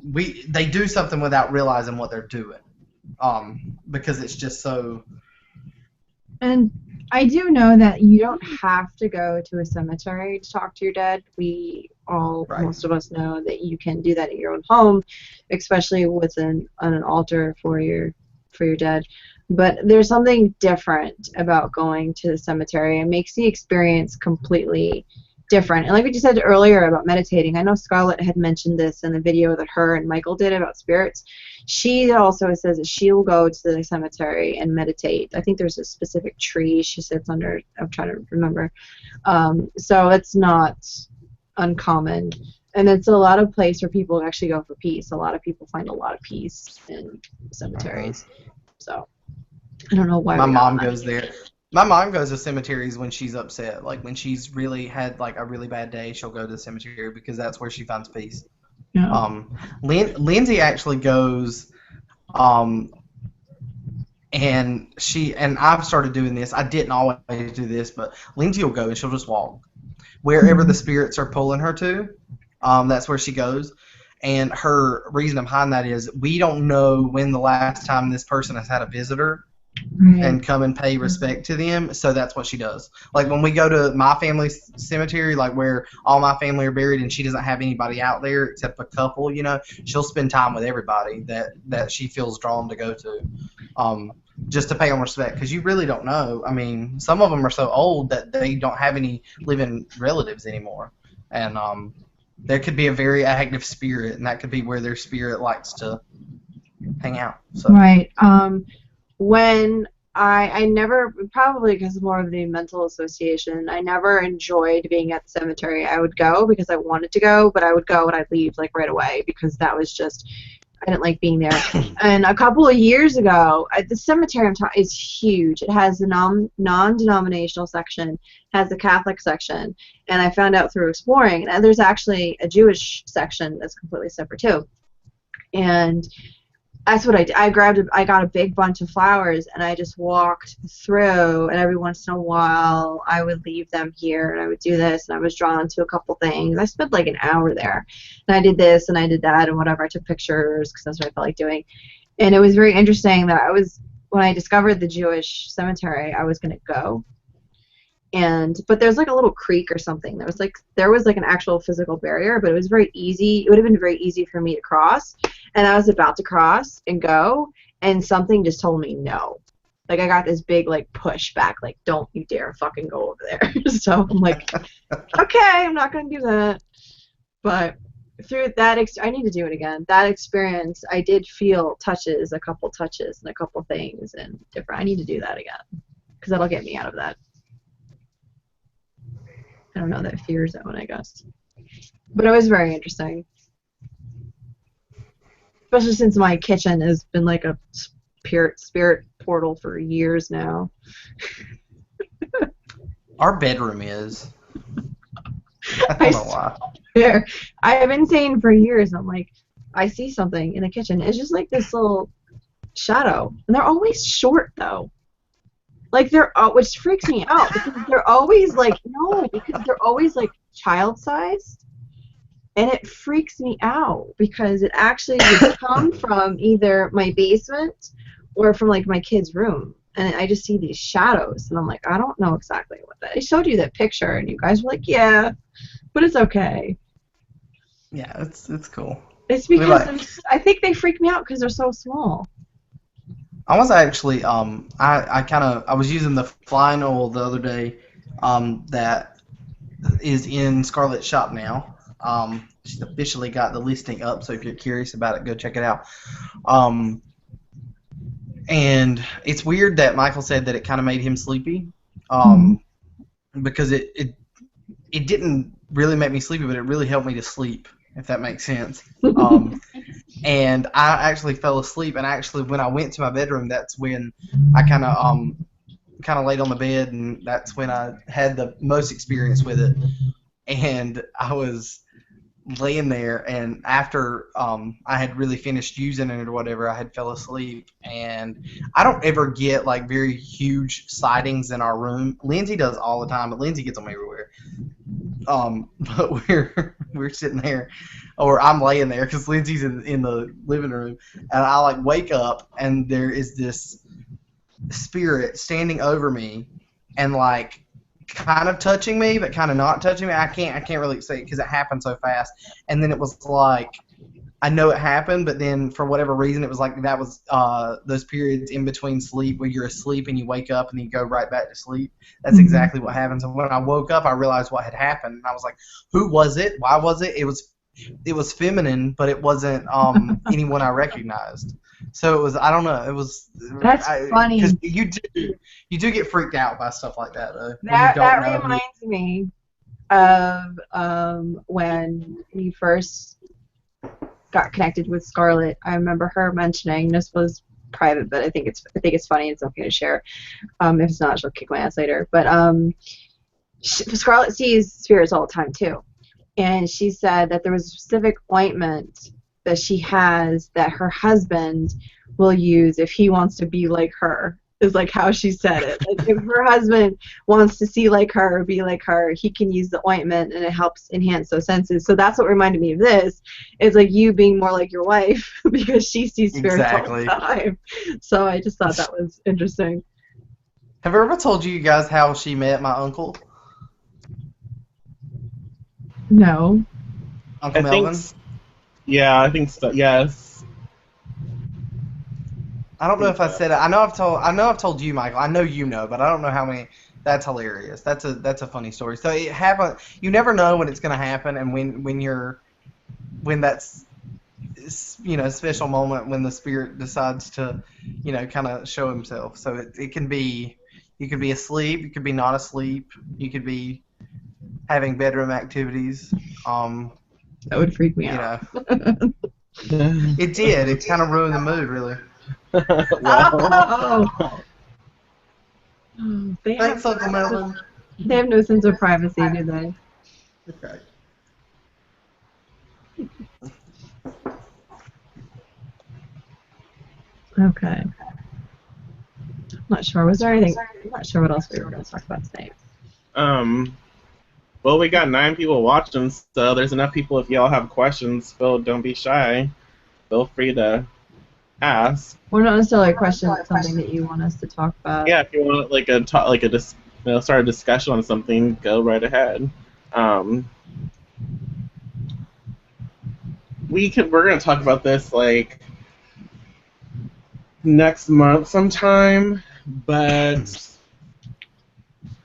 C: they do something without realizing what they're doing, because it's just so.
A: And I do know that you don't have to go to a cemetery to talk to your dead. Most of us know that you can do that at your own home, especially with an altar for your dead. But there's something different about going to the cemetery. It makes the experience completely different. And like we just said earlier about meditating, I know Scarlett had mentioned this in the video that her and Michael did about spirits. She also says that she will go to the cemetery and meditate. I think there's a specific tree she sits under. I'm trying to remember. So it's not uncommon. And it's a lot of place where people actually go for peace. A lot of people find a lot of peace in cemeteries. So I don't know why
C: my mom goes there. My mom goes to cemeteries when she's upset. Like when she's really had like a really bad day, she'll go to the cemetery because that's where she finds peace.
A: Yeah.
C: Lindsay actually goes, and I've started doing this. I didn't always do this, but Lindsay will go and she'll just walk wherever the spirits are pulling her to. That's where she goes. And her reason behind that is we don't know when the last time this person has had a visitor.
A: Right.
C: And come and pay respect to them, so that's what she does. Like when we go to my family's cemetery, like where all my family are buried, and she doesn't have anybody out there except a couple, she'll spend time with everybody that she feels drawn to go to, just to pay them respect, because you really don't know. I mean, some of them are so old that they don't have any living relatives anymore, and there could be a very active spirit, and that could be where their spirit likes to hang out. So.
A: Right. When I never, probably because of more of the mental association, I never enjoyed being at the cemetery. I would go because I wanted to go, but I would go and I'd leave like right away because that was just, I didn't like being there. And a couple of years ago, the cemetery is huge. It has the non-denominational section, has the Catholic section, and I found out through exploring, and there's actually a Jewish section that's completely separate too. And That's what I did. I got a big bunch of flowers and I just walked through, and every once in a while I would leave them here and I would do this, and I was drawn to a couple things. I spent like an hour there, and I did this and I did that and whatever. I took pictures because that's what I felt like doing. And it was very interesting that when I discovered the Jewish cemetery, I was going to go. But there's like a little creek or something. There was like an actual physical barrier, but it was very easy. It would have been very easy for me to cross. And I was about to cross and go, and something just told me no. Like I got this big like push back, like don't you dare fucking go over there. So I'm like, okay, I'm not gonna do that. But through that, I need to do it again. That experience, I did feel a couple touches, and a couple things, and different. I need to do that again because that'll get me out of that. I don't know, that fear zone, I guess. But it was very interesting. Especially since my kitchen has been like a spirit portal for years now.
C: Our bedroom is. I don't know why.
A: There. I have been saying for years, I'm like, I see something in the kitchen. It's just like this little shadow. And they're always short, though. Like which freaks me out because they're always like child-sized, and it freaks me out because it actually would come from either my basement or from like my kid's room, and I just see these shadows, and I'm like, I don't know exactly what that. I showed you that picture, and you guys were like, yeah, but it's okay.
C: Yeah, it's cool.
A: It's because I think they freak me out because they're so small.
C: I was actually I was using the flying oil the other day that is in Scarlett's shop now. She's officially got the listing up, so if you're curious about it, go check it out. And it's weird that Michael said that it kind of made him sleepy, because it didn't really make me sleepy, but it really helped me to sleep, if that makes sense. And I actually fell asleep, and actually when I went to my bedroom, that's when I kind of laid on the bed, and that's when I had the most experience with it. And I was laying there, and after I had really finished using it or whatever, I had fell asleep. And I don't ever get like very huge sightings in our room. Lindsay does all the time, but Lindsay gets them everywhere. But we're sitting there, or I'm laying there because Lindsay's in the living room, and I like wake up, and there is this spirit standing over me, and like kind of touching me, but kind of not touching me. I can't really say it because it happened so fast. And then it was like, I know it happened, but then for whatever reason, it was like that was those periods in between sleep where you're asleep and you wake up and you go right back to sleep. That's exactly what happens. And when I woke up, I realized what had happened, and I was like, who was it? Why was it? It was feminine, but it wasn't anyone I recognized. So it was, I don't know, it was.
A: That's funny.
C: Because you do get freaked out by stuff like that, though.
A: That reminds me of when we first got connected with Scarlett. I remember her mentioning, this was private, but I think it's funny. It's okay to share. If it's not, she'll kick my ass later. But Scarlett sees spirits all the time too, and she said that there was a specific ointment that she has that her husband will use if he wants to be like her. Is like how she said it. Like if her husband wants to see like her or be like her, he can use the ointment, and it helps enhance those senses. So that's what reminded me of this. It's like you being more like your wife because she sees spirits all the time. So I just thought that was interesting.
C: Have I ever told you guys how she met my uncle?
A: No.
C: Uncle Melvin?
B: Yeah, I think so. Yes.
C: I don't know if I said it. I know I've told you, Michael. I know you know, but I don't know how many. That's hilarious. That's a funny story. So it happened. You never know when it's going to happen, and when that's a special moment when the spirit decides to kind of show himself. So it can be, you could be asleep, you could be not asleep, you could be having bedroom activities.
A: That would freak me out.
C: It did. It kind of ruined the mood, really.
A: Oh.
C: Thanks, Uncle Melvin.
A: They have no sense of privacy, do they?
C: Okay.
A: Okay. I'm not sure. Was there anything? I'm not sure what else we were going to talk about today.
B: Well, we got 9 people watching, so there's enough people. If y'all have questions, don't be shy. Feel free to ask.
A: Or not necessarily a question, but something that you want us to talk about.
B: Yeah, if you want start a discussion on something, go right ahead. We're gonna talk about this like next month sometime, but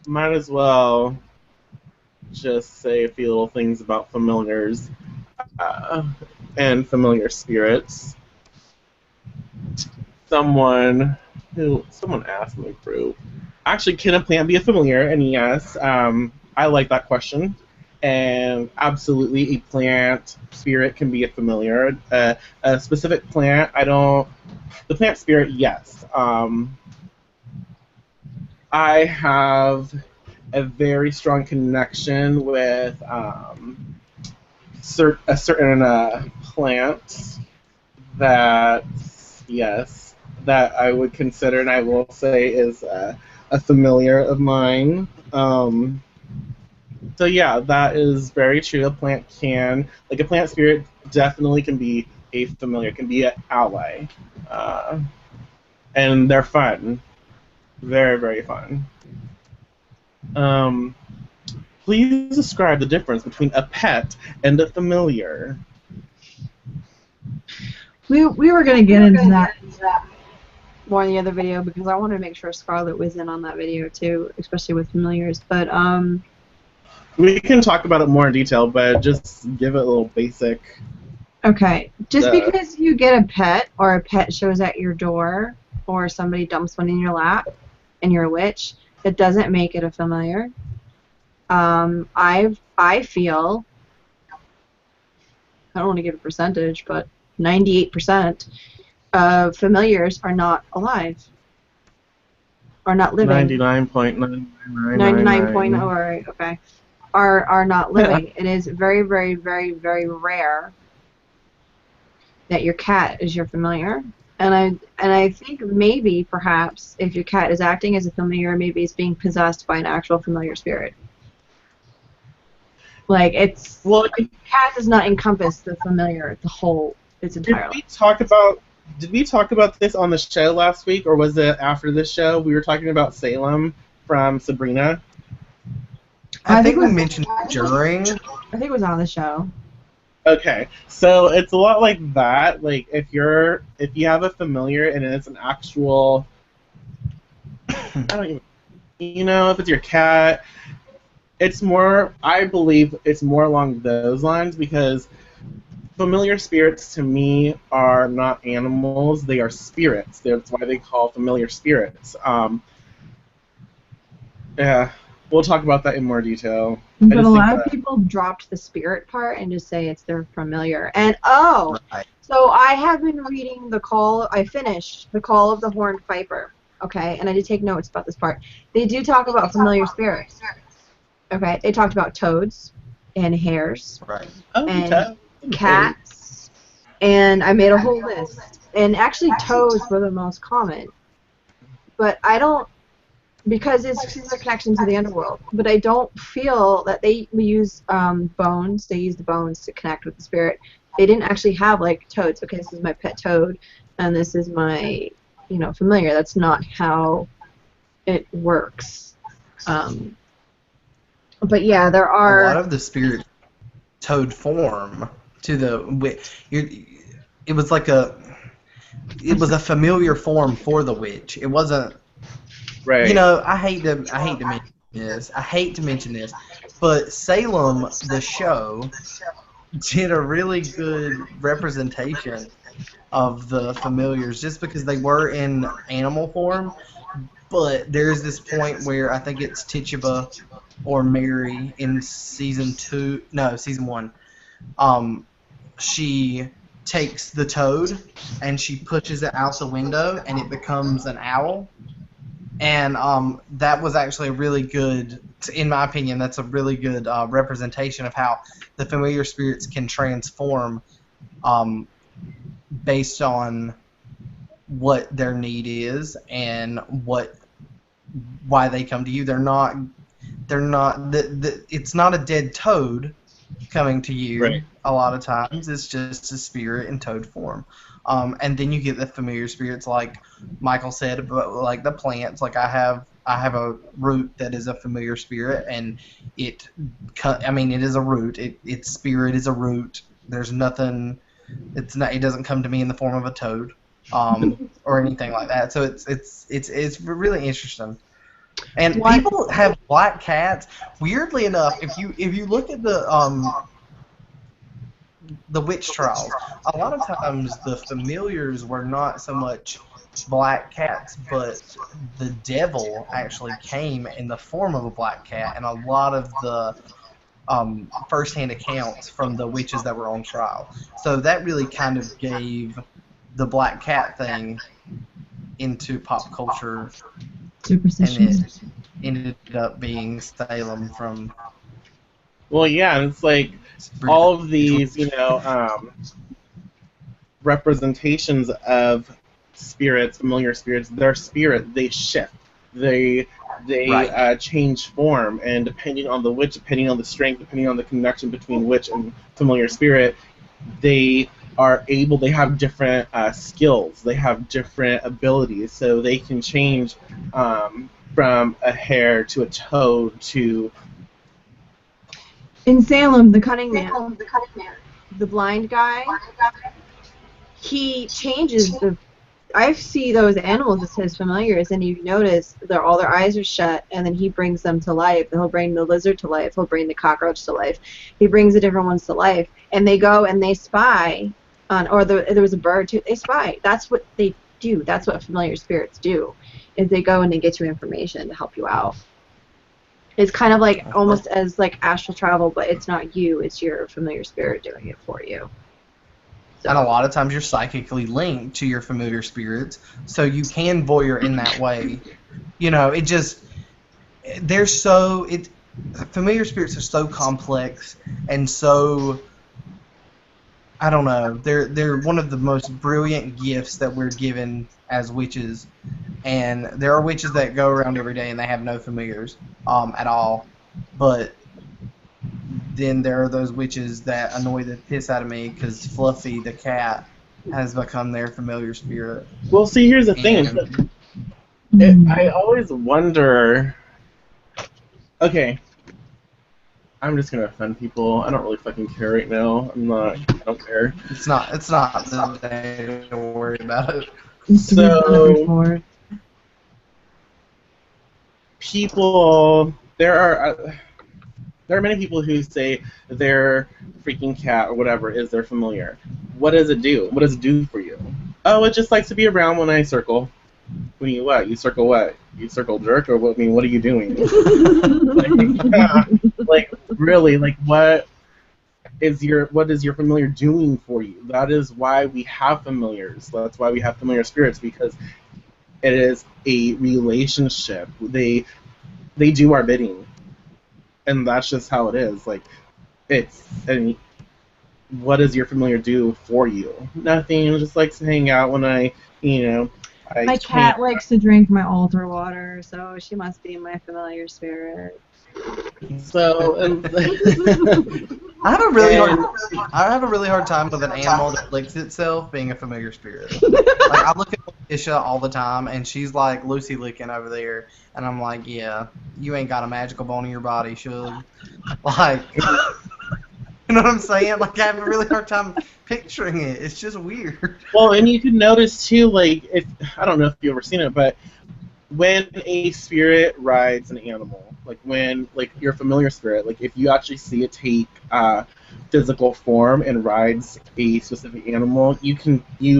B: might as well just say a few little things about familiars and familiar spirits. Someone asked me, Brew. Actually, can a plant be a familiar? And yes, I like that question. And absolutely, a plant spirit can be a familiar. A specific plant, I don't. The plant spirit, yes. I have a very strong connection with a certain plant that, yes, that I would consider, and I will say is a familiar of mine. So yeah, that is very true. A plant a plant spirit definitely can be a familiar, can be an ally, and they're fun, very very fun. Please describe the difference between a pet and a familiar.
A: We were going to get into that more in the other video because I wanted to make sure Scarlett was in on that video too, especially with familiars. But
B: we can talk about it more in detail, but just give it a little basic.
A: Okay, just because you get a pet or a pet shows at your door or somebody dumps one in your lap and you're a witch, it doesn't make it a familiar. I feel, I don't want to give a percentage, but 98% of familiars are not alive. Are not living.
B: 99.999.
A: Okay. Are not living. It is very, very, very, very rare that your cat is your familiar. And I think maybe perhaps if your cat is acting as a familiar, maybe it's being possessed by an actual familiar spirit. Like the cat does not encompass the familiar, its entire life.
B: Did we talk about this on the show last week, or was it after the show? We were talking about Salem from Sabrina.
C: I think we mentioned it during.
A: I think it was on the show.
B: Okay, so it's a lot like that. Like if you have a familiar and it's an actual, I don't even, if it's your cat, I believe it's more along those lines because familiar spirits to me are not animals, they are spirits. That's why they call familiar spirits. Yeah, we'll talk about that in more detail.
A: But a lot of people dropped the spirit part and just say it's their familiar. And so I have been reading I finished The Call of the Horned Viper, okay, and I did take notes about this part. They do talk about familiar spirits. Okay, they talked about toads and hares and cats, and I made a whole list. And actually toads were the most common. But I don't, because it's a connection to the underworld, but I don't feel that they use bones. They use the bones to connect with the spirit. They didn't actually have like toads. Okay, this is my pet toad, and this is my, familiar. That's not how it works. But yeah, there are
C: a lot of the spirit toad form to the it was a familiar form for the witch. It wasn't
B: right.
C: I hate to mention this, but Salem the show did a really good representation of the familiars just because they were in animal form. But there's this point where I think it's Tituba or Mary in season 1. She takes the toad and she pushes it out the window and it becomes an owl. And that was actually a really good, in my opinion, that's a really good representation of how the familiar spirits can transform based on what their need is and why they come to you. It's not a dead toad coming to you.
B: Right.
C: A lot of times it's just a spirit in toad form. And then you get the familiar spirits, like Michael said, but like the plants. Like I have a root that is a familiar spirit, and it is a root. Its spirit is a root. There's nothing. It doesn't come to me in the form of a toad, or anything like that. So it's really interesting. And people have black cats. Weirdly enough, if you look at the witch trials, a lot of times the familiars were not so much black cats, but the devil actually came in the form of a black cat, and a lot of the first-hand accounts from the witches that were on trial. So that really kind of gave the black cat thing into pop culture,
A: Superstition.
C: and it ended up being Salem from.
B: Well, yeah, and it's like all of these, representations of spirits, familiar spirits, their spirit, they shift. They
C: Right.
B: change form, and depending on the witch, depending on the strength, depending on the connection between witch and familiar spirit, they they have different skills, they have different abilities, so they can change from a hare to a toad to...
A: In Salem, the cunning man, the blind guy, he changes the. I see those animals as his familiars, and you notice all their eyes are shut, and then he brings them to life. He'll bring the lizard to life. He'll bring the cockroach to life. He brings the different ones to life, and they go and they spy on. Or there was a bird too. They spy. That's what they do. That's what familiar spirits do, is they go and they get you information to help you out. It's kind of like almost as like astral travel, but it's not you. It's your familiar spirit doing it for you.
C: And a lot of times you're psychically linked to your familiar spirits, so you can voyeur in that way. Familiar spirits are so complex and so, I don't know, they're one of the most brilliant gifts that we're given as witches. And there are witches that go around every day and they have no familiars at all. But then there are those witches that annoy the piss out of me because Fluffy the cat has become their familiar spirit.
B: Well, see, here's the thing. I always wonder... Okay. I'm just gonna offend people. I don't really fucking care right now. I don't care.
C: It's not the day to worry about it.
B: So... There are many people who say their freaking cat or whatever is their familiar. What does it do? What does it do for you? Oh, it just likes to be around when I circle. When you what? You circle what? You circle jerk, or what? I mean, what are you doing? Really, what is your familiar doing for you? That is why we have familiars. That's why we have familiar spirits, because it is a relationship. They do our bidding. And that's just how it is. What does your familiar do for you? Nothing. It just likes to hang out when
A: my cat likes to drink my altar water, so she must be my familiar spirit.
B: So
C: I have a really hard time with an animal that licks itself being a familiar spirit. I look at Isha all the time, and she's like Lucy licking over there, and I'm like, yeah, you ain't got a magical bone in your body, Shug. You know what I'm saying? I have a really hard time picturing it. It's just weird.
B: Well, and you can notice too, I don't know if you've ever seen it, but when a spirit rides an animal, when your familiar spirit, if you actually see it take physical form and rides a specific animal, you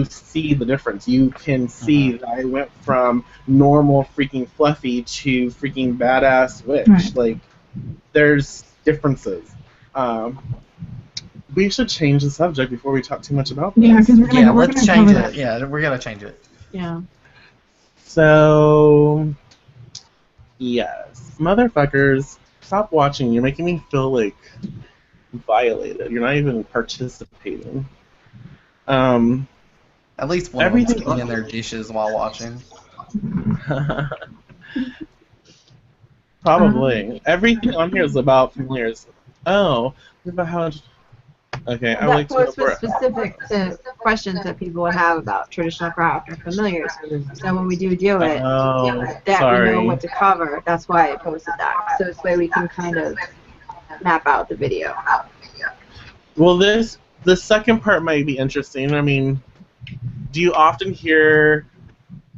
B: see the difference. You can see that I went from normal freaking Fluffy to freaking badass witch.
A: Right.
B: There's differences. We should change the subject before we talk too much about this.
A: Yeah, because
C: let's change it. Yeah, we're gonna change it.
A: Yeah.
B: So, yes, motherfuckers, stop watching. You're making me feel violated. You're not even participating.
C: At least one of them's cleaning their dishes while watching.
B: Probably. Everything on here is about familiars. Oh, what about how... Okay, I like
A: That
B: to know
A: post was specific to questions that people would have about traditional craft or familiars. So when we do it,
B: Oh,
A: that we know
B: sorry.
A: what to cover. That's why I posted that. So this way we can kind of map out the video.
B: Well, the second part might be interesting. I mean, do you often hear,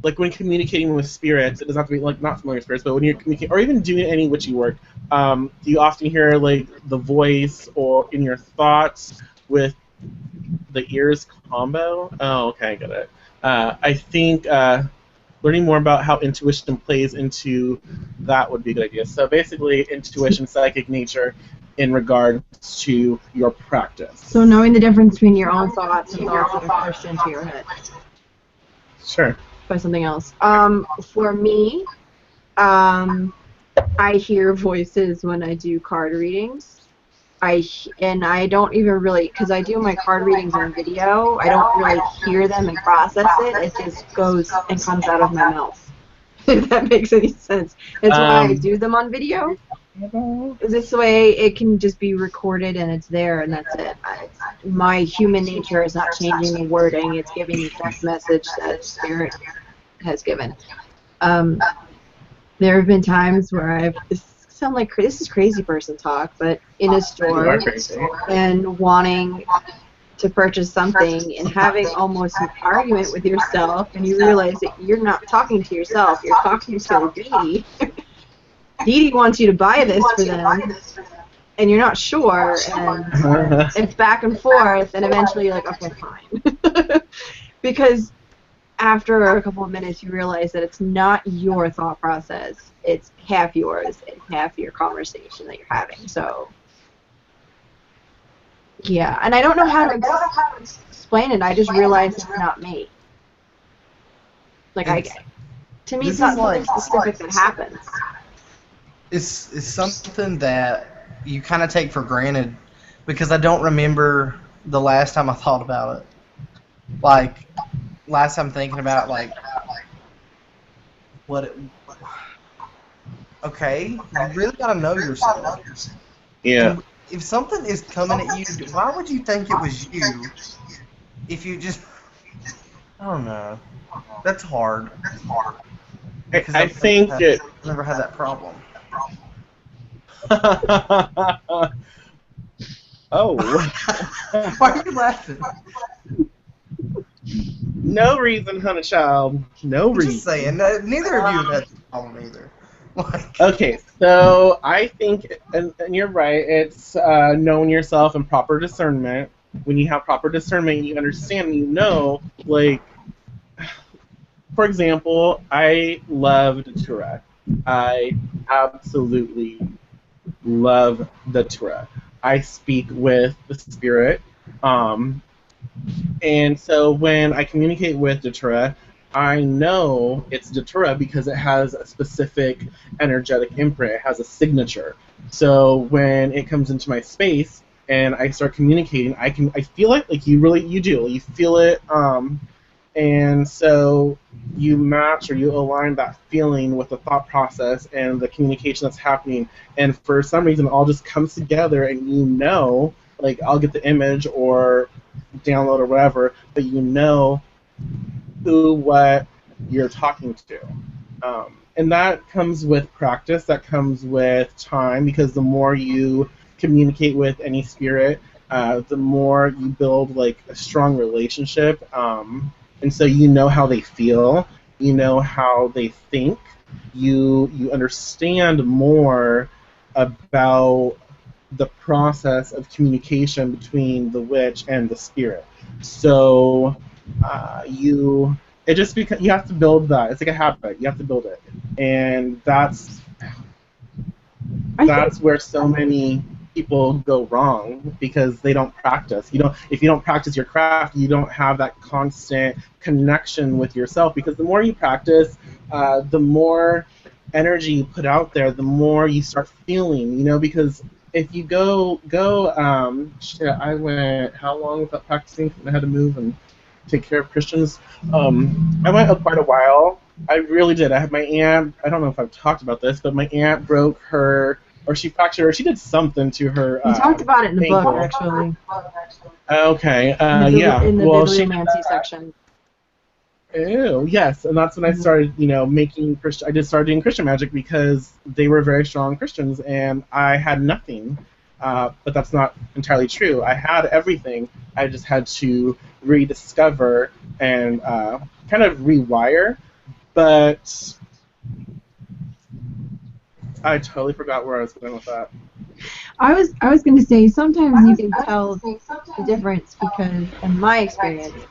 B: like when communicating with spirits, it doesn't have to be like not familiar spirits, but when you're communicating, or even doing any witchy work, do you often hear like the voice or in your thoughts with the ears combo? Oh, okay, I get it. I think learning more about how intuition plays into that would be a good idea. So basically, intuition, psychic nature, in regards to your practice.
A: So knowing the difference between your own thoughts and thoughts that are pushed into your head.
B: Sure.
A: By something else. For me, I hear voices when I do card readings. And I don't even really, because I do my card readings on video, I don't really hear them and process it. It just goes and comes out of my mouth. If that makes any sense. That's why I do them on video. This way it can just be recorded and it's there and that's it. My human nature is not changing the wording. It's giving the exact message that Spirit has given. There have been times where I've sound like this is crazy person talk, but in a store and wanting to purchase something and having almost an argument with yourself, and you realize that you're not talking to yourself, you're talking to Dee Dee. Dee Dee wants you to buy this for them, and you're not sure, and it's back and forth, and eventually you're like, okay, fine. Because after a couple of minutes, you realize that it's not your thought process. It's half yours and half your conversation that you're having. So, yeah. And I don't know how to explain it. I just realized it's not me. Like, to me, it's not something specific that happens.
C: It's something that you kind of take for granted because I don't remember the last time I thought about it. Like, last time thinking about like what it, okay, you really gotta know yourself.
B: Yeah.
C: And if something is coming at you, why would you think it was you if you just, I don't know, that's hard.
B: I think
C: I've never had that problem.
B: Oh.
C: Why are you laughing?
B: No reason, honey child. No reason.
C: Just saying. Neither of you have had this problem either.
B: Okay, so I think, and you're right, it's knowing yourself and proper discernment. When you have proper discernment, you understand, you know, like, for example, I love Datura. I absolutely love Datura. I speak with the spirit. And so when I communicate with Datura, I know it's Datura because it has a specific energetic imprint. It has a signature. So when it comes into my space and I start communicating, I feel it like you do. You feel it, and so you match or you align that feeling with the thought process and the communication that's happening. And for some reason, it all just comes together, and you know, like I'll get the image or download or whatever, but you know who, what you're talking to. And that comes with practice, that comes with time, because the more you communicate with any spirit, the more you build like a strong relationship. And so you know how they feel, you know how they think, you understand more about the process of communication between the witch and the spirit. So you have to build that. It's like a habit. You have to build it, and that's where so many people go wrong because they don't practice. If you don't practice your craft, you don't have that constant connection with yourself. Because the more you practice, the more energy you put out there, the more you start feeling. Because if you go, I went how long without practicing? I had to move and take care of Christians. I went quite a while. I really did. I had my aunt. I don't know if I've talked about this, but my aunt broke her, or she fractured, or she did something to her
A: You talked about it in the book,
B: ankle.
A: actually,
B: Okay.
A: in
B: Yeah.
A: the
B: Well, she did
A: bibliomancy
B: that.
A: section.
B: Ew, yes, and that's when I
A: Mhm.
B: started, making Christian. I did start doing Christian magic because they were very strong Christians, and I had nothing. But that's not entirely true. I had everything. I just had to rediscover and kind of rewire. But I totally forgot where I was going with that.
A: I was going to say sometimes you can tell the difference because in my experience,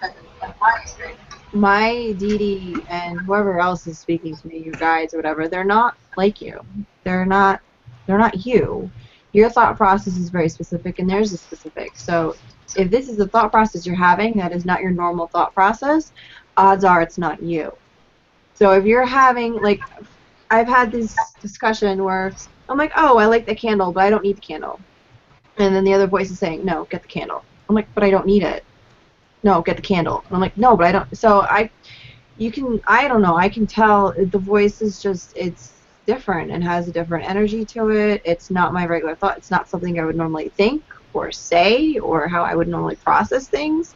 A: my Dee and whoever else is speaking to me, you guys or whatever, they're not like you. They're not you. Your thought process is very specific and theirs is specific. So if this is the thought process you're having that is not your normal thought process, odds are it's not you. So if you're having like I've had this discussion where I'm like, oh, I like the candle, but I don't need the candle. And then the other voice is saying, no, get the candle. I'm like, but I don't need it. No, get the candle. And I'm like, no, but I don't. So I don't know, I can tell the voice is just, it's different and has a different energy to it. It's not my regular thought. It's not something I would normally think or say or how I would normally process things.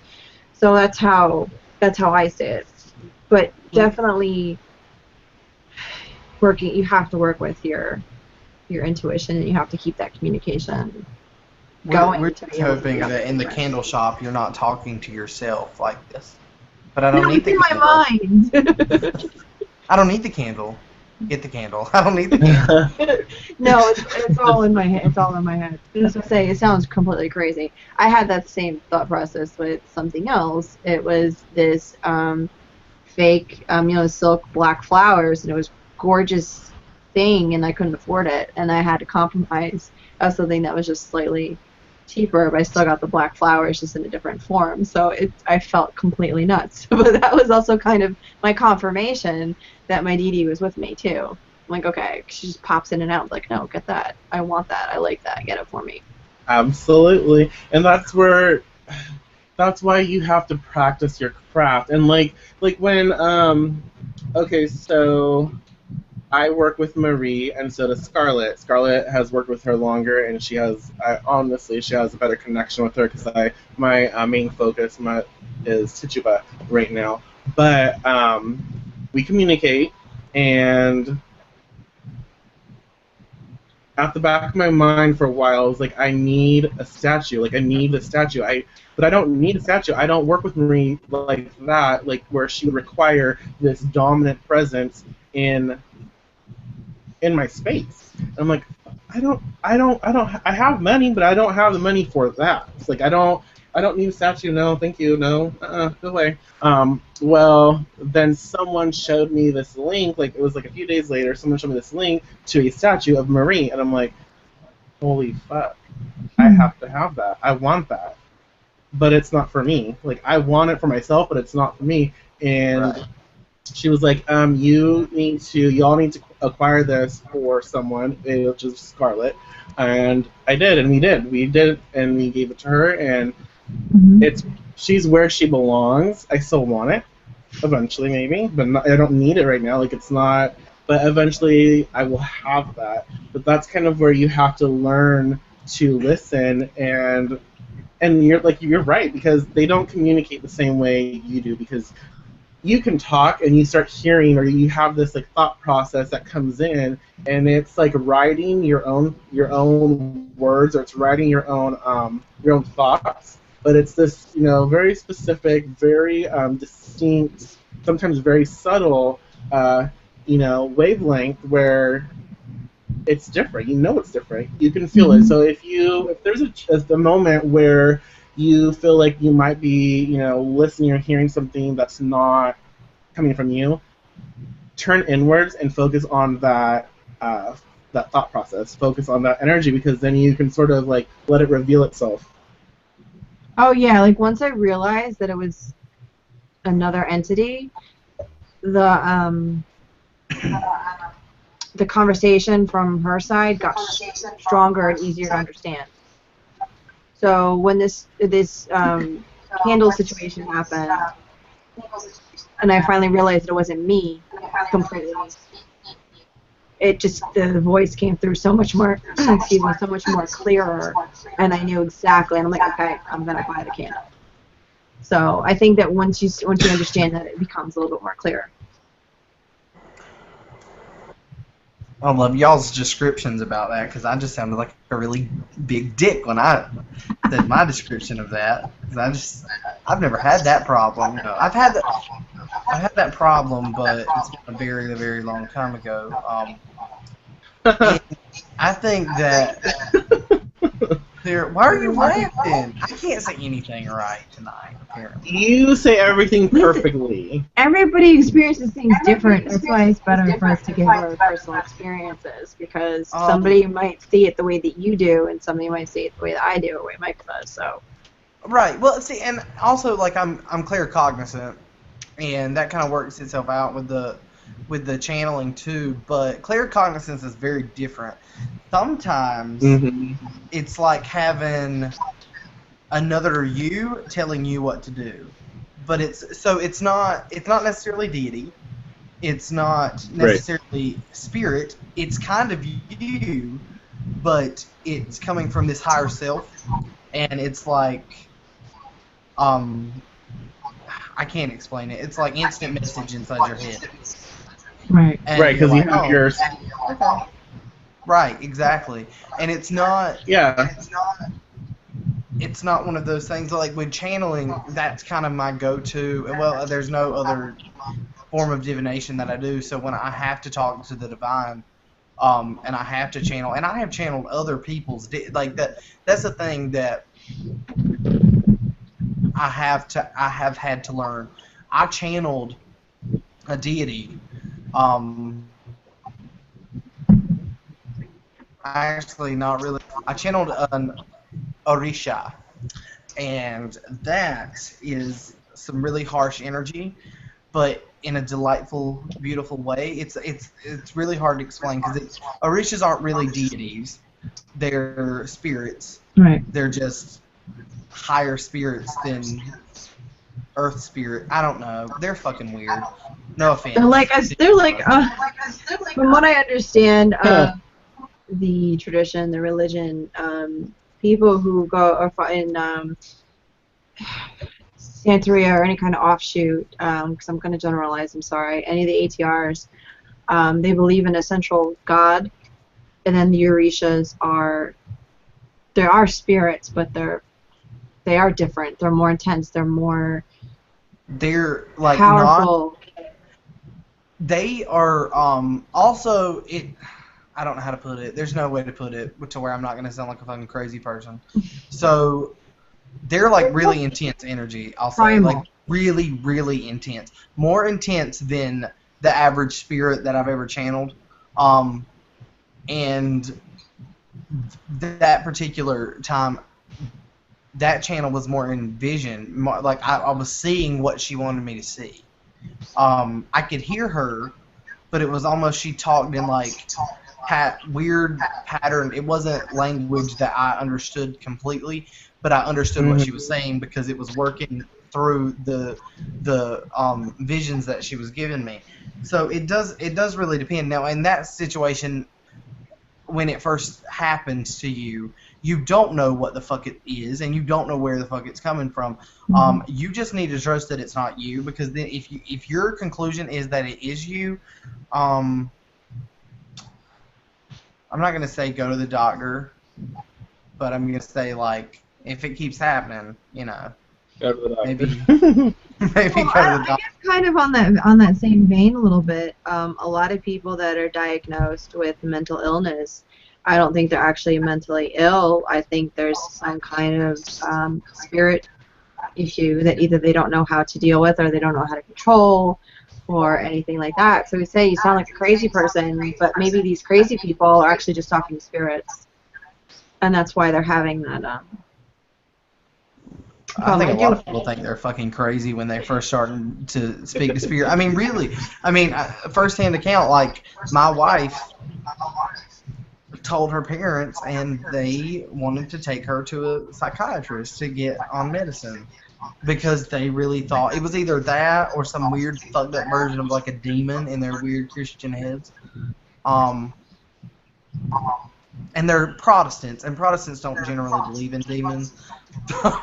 A: So that's how I say it. But definitely you have to work with your intuition and you have to keep that communication
C: We're
A: going to be
C: just
A: able to
C: hoping
A: figure out
C: that
A: the
C: in the
A: difference.
C: candle shop you're not talking to yourself like this. But I
A: No,
C: don't need
A: it's
C: the
A: in
C: candle.
A: my mind.
C: I don't need the candle. Get the candle. I don't need the candle.
A: No, it's all in my head. It's all in my head. As I say, it sounds completely crazy. I had that same thought process with something else. It was this fake, silk black flowers, and it was gorgeous thing, and I couldn't afford it, and I had to compromise of something that was just slightly cheaper, but I still got the black flowers just in a different form. So I felt completely nuts. But that was also kind of my confirmation that my Dee was with me too. I'm like, okay, she just pops in and out. Like, no, get that. I want that. I like that. Get it for me.
B: Absolutely, and that's why you have to practice your craft. And like when okay, so I work with Marie, and so does Scarlett. Scarlett has worked with her longer, and honestly, she has a better connection with her because my main focus is Tituba right now. But we communicate, and at the back of my mind for a while, I was like, I need a statue. Like, I need a statue. But I don't need a statue. I don't work with Marie like that, like where she would require this dominant presence in my space. And I'm like, I have money, but I don't have the money for that. It's like I don't need a statue. No, thank you. No, go away. Well, then someone showed me this link. Like it was like a few days later, someone showed me this link to a statue of Marie, and I'm like, holy fuck, I have to have that. I want that, but it's not for me. Like I want it for myself, but it's not for me. And
C: Right.
B: she was like, y'all need to acquire this for someone, which is Scarlett. And I did, and we did, and we gave it to her, and it's she's where she belongs. I still want it, eventually maybe, but I don't need it right now. Like it's not, but eventually I will have that. But that's kind of where you have to learn to listen and you're right because they don't communicate the same way you do because you can talk and you start hearing or you have this like thought process that comes in and it's like writing your own words or it's writing your own thoughts but it's this very specific very distinct sometimes very subtle wavelength where it's different. It's different. You can feel it. So if there's a moment where you feel like you might be, listening or hearing something that's not coming from you, turn inwards and focus on that thought process. Focus on that energy because then you can sort of like let it reveal itself.
A: Oh yeah, like once I realized that it was another entity, the the conversation from her side got stronger and easier to understand. So when this candle situation happened, and I finally realized it wasn't me completely. It just, the voice came through so much more, excuse me, so much more clearer, and I knew exactly, and I'm like, okay, I'm gonna buy the candle. So I think that once you understand that, it becomes a little bit more clear.
C: I love y'all's descriptions about that because I just sounded like a really big dick when I said my description of that. Because I've never had that problem. You know, I've had that problem, but it's been a very, very long time ago. And I think that why are you laughing? I can't say anything right tonight, apparently.
B: You say everything perfectly.
A: Everybody experiences things different. That's why it's better for us to give our personal experiences, because somebody might see it the way that you do, and somebody might see it the way that I do, or the way Mike does. So.
C: Right. Well, see, and also like I'm claircognizant, and that kind of works itself out with the channeling too. But claircognizance is very different. Sometimes it's like having another you telling you what to do, but it's not necessarily deity. It's not necessarily spirit. It's kind of you, but it's coming from this higher self, and it's like I can't explain it. It's like instant message inside your head.
A: Right.
C: And
B: Right, because
C: you're
B: you
C: like,
B: have yours.
C: Okay. Right, exactly. And it's not it's not one of those things like with channeling, that's kind of my go-to. Well, there's no other form of divination that I do, so when I have to talk to the divine, and I have to channel, and I have channeled other people's like that's the thing that I have had to learn. I channeled a deity. Actually, not really. I channeled an Orisha, and that is some really harsh energy, but in a delightful, beautiful way. It's really hard to explain because Orishas aren't really deities; they're spirits.
A: Right.
C: They're just higher spirits than Earth spirit. I don't know. They're fucking weird. No offense.
A: They're like from what I understand, the tradition, the religion, people who go or in Santeria or any kind of offshoot, because I'm going to generalize, I'm sorry, any of the ATRs, they believe in a central god, and then the Orishas there are spirits, but they are different. They're more intense. They're
C: like
A: powerful.
C: They are also it. I don't know how to put it. There's no way to put it to where I'm not gonna sound like a fucking crazy person. So they're like really intense energy. I'll say like really, really intense. More intense than the average spirit that I've ever channeled. And that particular time, that channel was more in vision. More, like I was seeing what she wanted me to see. I could hear her, but it was almost she talked in like weird pattern. It wasn't language that I understood completely, but I understood what she was saying because it was working through the visions that she was giving me. So it does really depend. Now in that situation, when it first happens to you, you don't know what the fuck it is, and you don't know where the fuck it's coming from. You just need to trust that it's not you, because then if your conclusion is that it is you, I'm not gonna say go to the doctor, but I'm gonna say like if it keeps happening, you know,
B: go to the doctor.
C: maybe
A: Well,
C: go to the doctor.
A: I guess kind of on that same vein a little bit. A lot of people that are diagnosed with mental illness, I don't think they're actually mentally ill. I think there's some kind of spirit issue that either they don't know how to deal with or they don't know how to control or anything like that. So we say you sound like a crazy person, but maybe these crazy people are actually just talking to spirits, and that's why they're having that.
C: I think a lot of people think they're fucking crazy when they first start to speak to spirit. I mean, really. I mean, first-hand account, like, my wife told her parents, and they wanted to take her to a psychiatrist to get on medicine. because they really thought it was either that or some weird fucked up version of like a demon in their weird Christian heads. Um, and they're Protestants, and Protestants don't generally believe in demons. I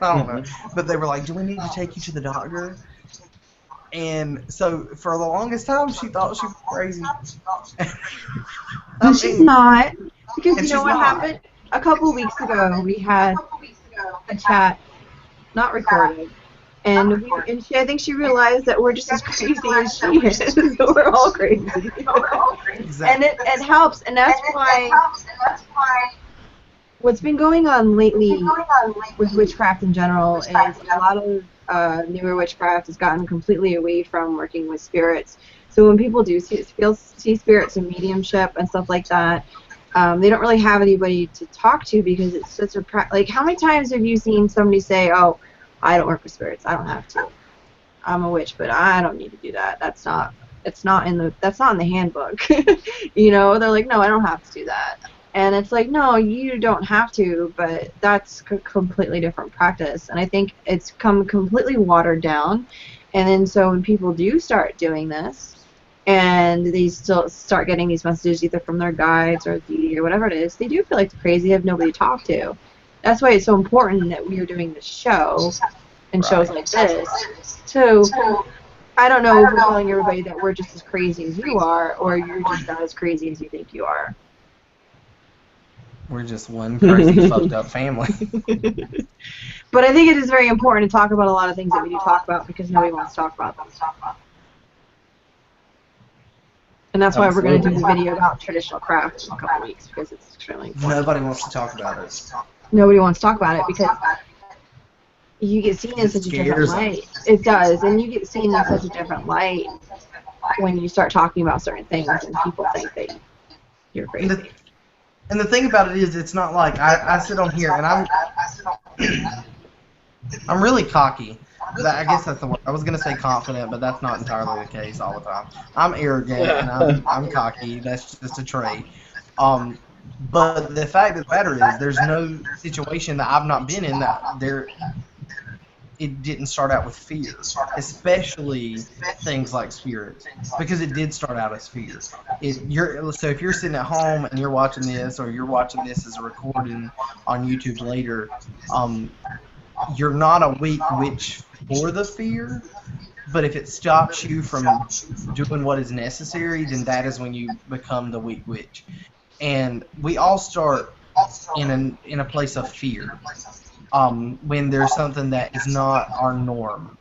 C: don't know, but they were like, "Do we need to take you to the doctor?" And so for the longest time, she thought she was crazy.
A: But she's not, because
C: and
A: you know
C: she's
A: what
C: not.
A: happened? A couple of weeks ago, we had a chat, not recorded, and I think she realized that we're just as crazy as she is. We're all crazy.
C: Exactly.
A: And it helps, and that's why what's been going on lately with witchcraft in general is a lot of newer witchcraft has gotten completely away from working with spirits. So when people do see spirits and mediumship and stuff like that, they don't really have anybody to talk to because it's such a like. How many times have you seen somebody say, "Oh, I don't work with spirits. I don't have to. I'm a witch, but I don't need to do that. That's not in the handbook." You know, they're like, "No, I don't have to do that." And it's like, no, you don't have to, but that's a completely different practice. And I think it's come completely watered down. And then so when people do start doing this, and they still start getting these messages either from their guides or deity or whatever it is, they do feel like they're crazy, they have nobody to talk to. That's why it's so important that we are doing this show and shows like this. So I don't know if we're telling everybody that we're just as crazy as you are, or you're just not as crazy as you think you are.
C: We're just one crazy fucked up family.
A: But I think it is very important to talk about a lot of things that we do talk about because nobody wants to talk about them. And that's why we're going to do the video about traditional craft in a couple of weeks because it's extremely important.
C: Nobody wants to talk about it.
A: Nobody wants to talk about it because you get seen in such a different light. It does, and you get seen in such a different light when you start talking about certain things and people think that you're crazy.
C: And the thing about it is, it's not like I sit on here and I'm really cocky. I guess that's the word. I was gonna say confident, but that's not entirely the case all the time. I'm arrogant and I'm cocky. That's just a trait. But the fact of the matter is, there's no situation that I've not been in that it didn't start out with fear, especially things like spirits, because it did start out as fear. So if you're sitting at home and you're watching this, or you're watching this as a recording on YouTube later, you're not a weak witch for the fear, but if it stops you from doing what is necessary, then that is when you become the weak witch. And we all start in a place of fear. When there's something that is not our norm.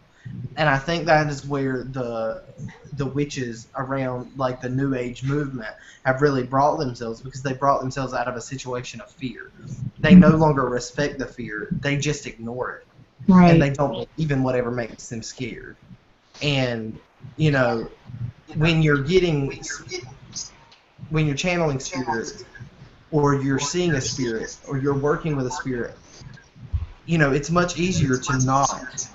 C: And I think that is where the witches around like the New Age movement have really brought themselves, because they brought themselves out of a situation of fear. They no longer respect the fear, they just ignore it. Right. And they don't believe in whatever makes them scared. And, you know, when you're channeling spirits, or you're seeing a spirit, or you're working with a spirit, you know, it's much easier to not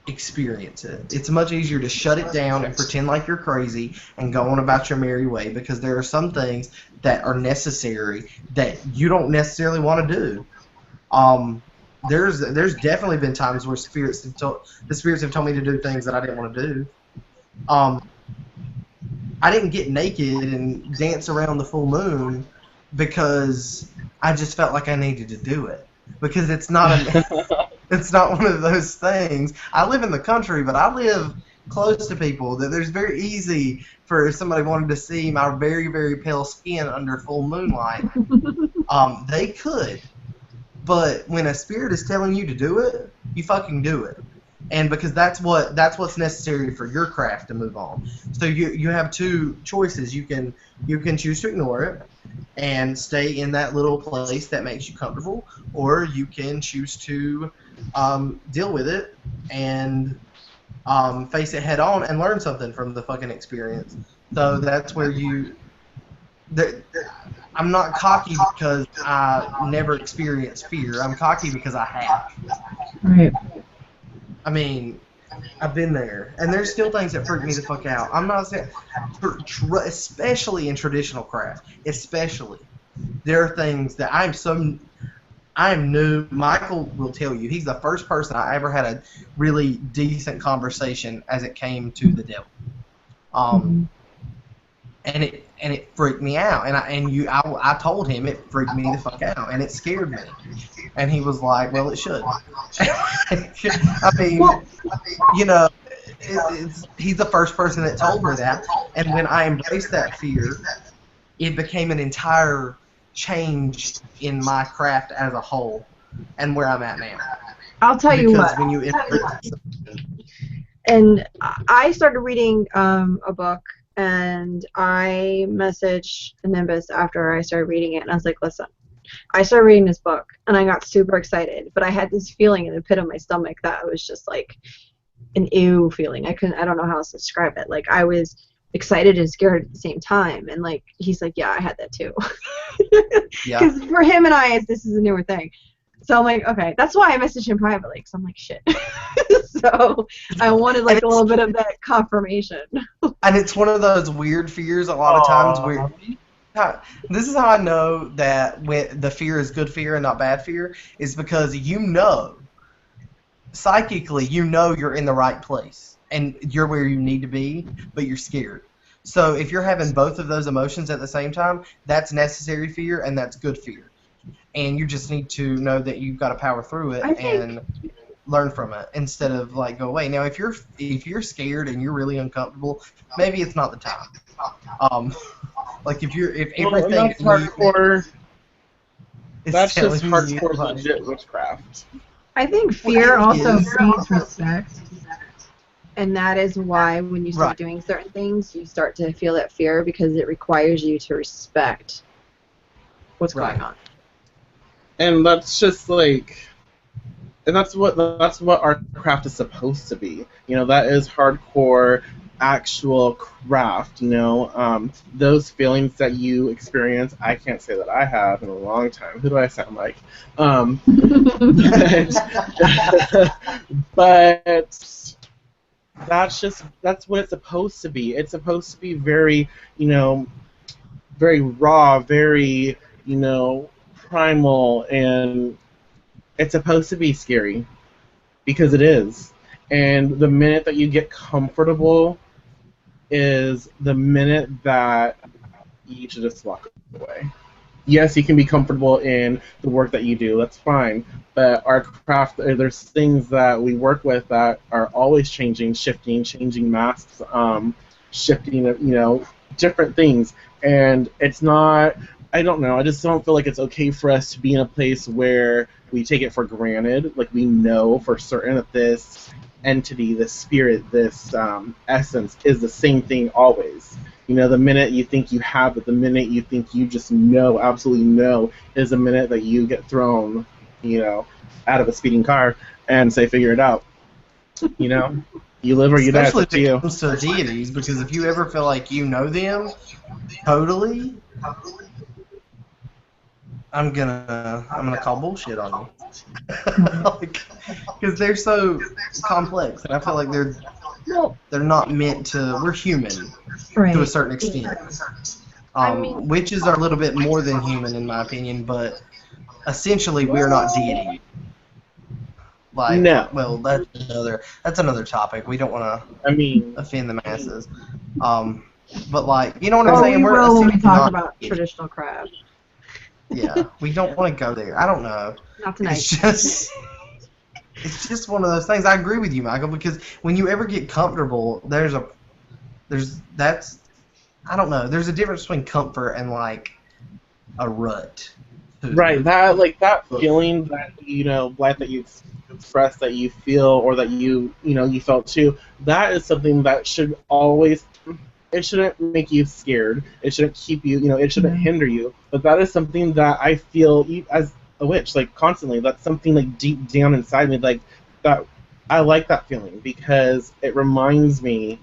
C: experience it. It's much easier to shut it down and pretend like you're crazy and go on about your merry way, because there are some things that are necessary that you don't necessarily want to do. There's definitely been times where the spirits have told me to do things that I didn't want to do. I didn't get naked and dance around the full moon because I just felt like I needed to do it. Because it's not it's not one of those things. I live in the country, but I live close to people that there's very easy for if somebody wanted to see my very, very pale skin under full moonlight. They could. But when a spirit is telling you to do it, you fucking do it. And because that's what's necessary for your craft to move on. So you have two choices. You can choose to ignore it and stay in that little place that makes you comfortable, or you can choose to deal with it and face it head on and learn something from the fucking experience. So that's where I'm not cocky because I never experienced fear. I'm cocky because I have.
A: Right.
C: I mean, I've been there, and there's still things that freak me the fuck out. I'm not saying, especially in traditional craft, especially, there are things that I am new. Michael will tell you he's the first person I ever had a really decent conversation as it came to the devil.
A: Mhm.
C: And it freaked me out. I told him it freaked me the fuck out, and it scared me. And he was like, "Well, it should." I mean,
A: Well,
C: you know, he's the first person that told me that. And when I embraced that fear, it became an entire change in my craft as a whole and where I'm at now.
A: I'll tell you
C: Because
A: what.
C: when you embrace,
A: And I started reading a book, and I messaged Nimbus after I started reading it, and I was like, listen, I started reading this book, and I got super excited, but I had this feeling in the pit of my stomach that was just like an ew feeling. I don't know how else to describe it. Like, I was excited and scared at the same time, and like, he's like, yeah, I had that too.
C: yeah.
A: Because for him and I, this is a newer thing. So I'm like, okay, that's why I messaged him privately, because I'm like, shit. So I wanted like a little bit of that confirmation.
C: And it's one of those weird fears a lot of times where this is how I know that when the fear is good fear and not bad fear is because psychically you're in the right place and you're where you need to be, but you're scared. So if you're having both of those emotions at the same time, that's necessary fear and that's good fear. And you just need to know that you've got to power through it and learn from it instead of like go away. Now, if you're scared and you're really uncomfortable, maybe it's not the time. Like if everything
B: that's hardcore. That's
C: telling
B: just hardcore
C: you, like,
B: legit witchcraft.
A: I think fear also breeds respect. And that is why when you start doing certain things, you start to feel that fear because it requires you to respect what's going on.
B: And that's just like, and that's what our craft is supposed to be. You know, that is hardcore, actual craft. You know, those feelings that you experience, I can't say that I have in a long time. Who do I sound like? But that's what it's supposed to be. It's supposed to be very, you know, very raw, very, you know, primal, and it's supposed to be scary because it is. And the minute that you get comfortable is the minute that you should just walk away. Yes, you can be comfortable in the work that you do. That's fine. But our craft, there's things that we work with that are always changing, shifting, changing masks, shifting, you know, different things. And it's not, I don't know, I just don't feel like it's okay for us to be in a place where we take it for granted. Like, we know for certain that this entity, this spirit, this essence is the same thing always. You know, the minute you think you have it, the minute you think you just know, absolutely know, is the minute that you get thrown, you know, out of a speeding car and say, figure it out. You know? You live or you die, it's up to you.
C: Especially when it comes to deities, because if you ever feel like you know them totally, I'm gonna call bullshit on you. Because they're so complex, and I feel like they're not meant to. We're human to a certain extent. Witches are a little bit more than human, in my opinion, but essentially we're not deity. Like,
B: no.
C: Well, that's another topic. We don't want to offend the masses. But like, you know what I'm saying?
A: We will when we talk
C: not
A: about traditional craft.
C: Yeah, we don't want to go there. I don't know.
A: Not tonight.
C: It's just one of those things. I agree with you, Michael, because when you ever get comfortable, I don't know. There's a difference between comfort and like a rut.
B: Right. That feeling that, you know, Blythe, that you express, that you feel, or that you felt too. That is something that should always. It shouldn't make you scared. It shouldn't keep you, it shouldn't hinder you. But that is something that I feel as a witch, like, constantly. That's something, like, deep down inside me, like, that I like that feeling because it reminds me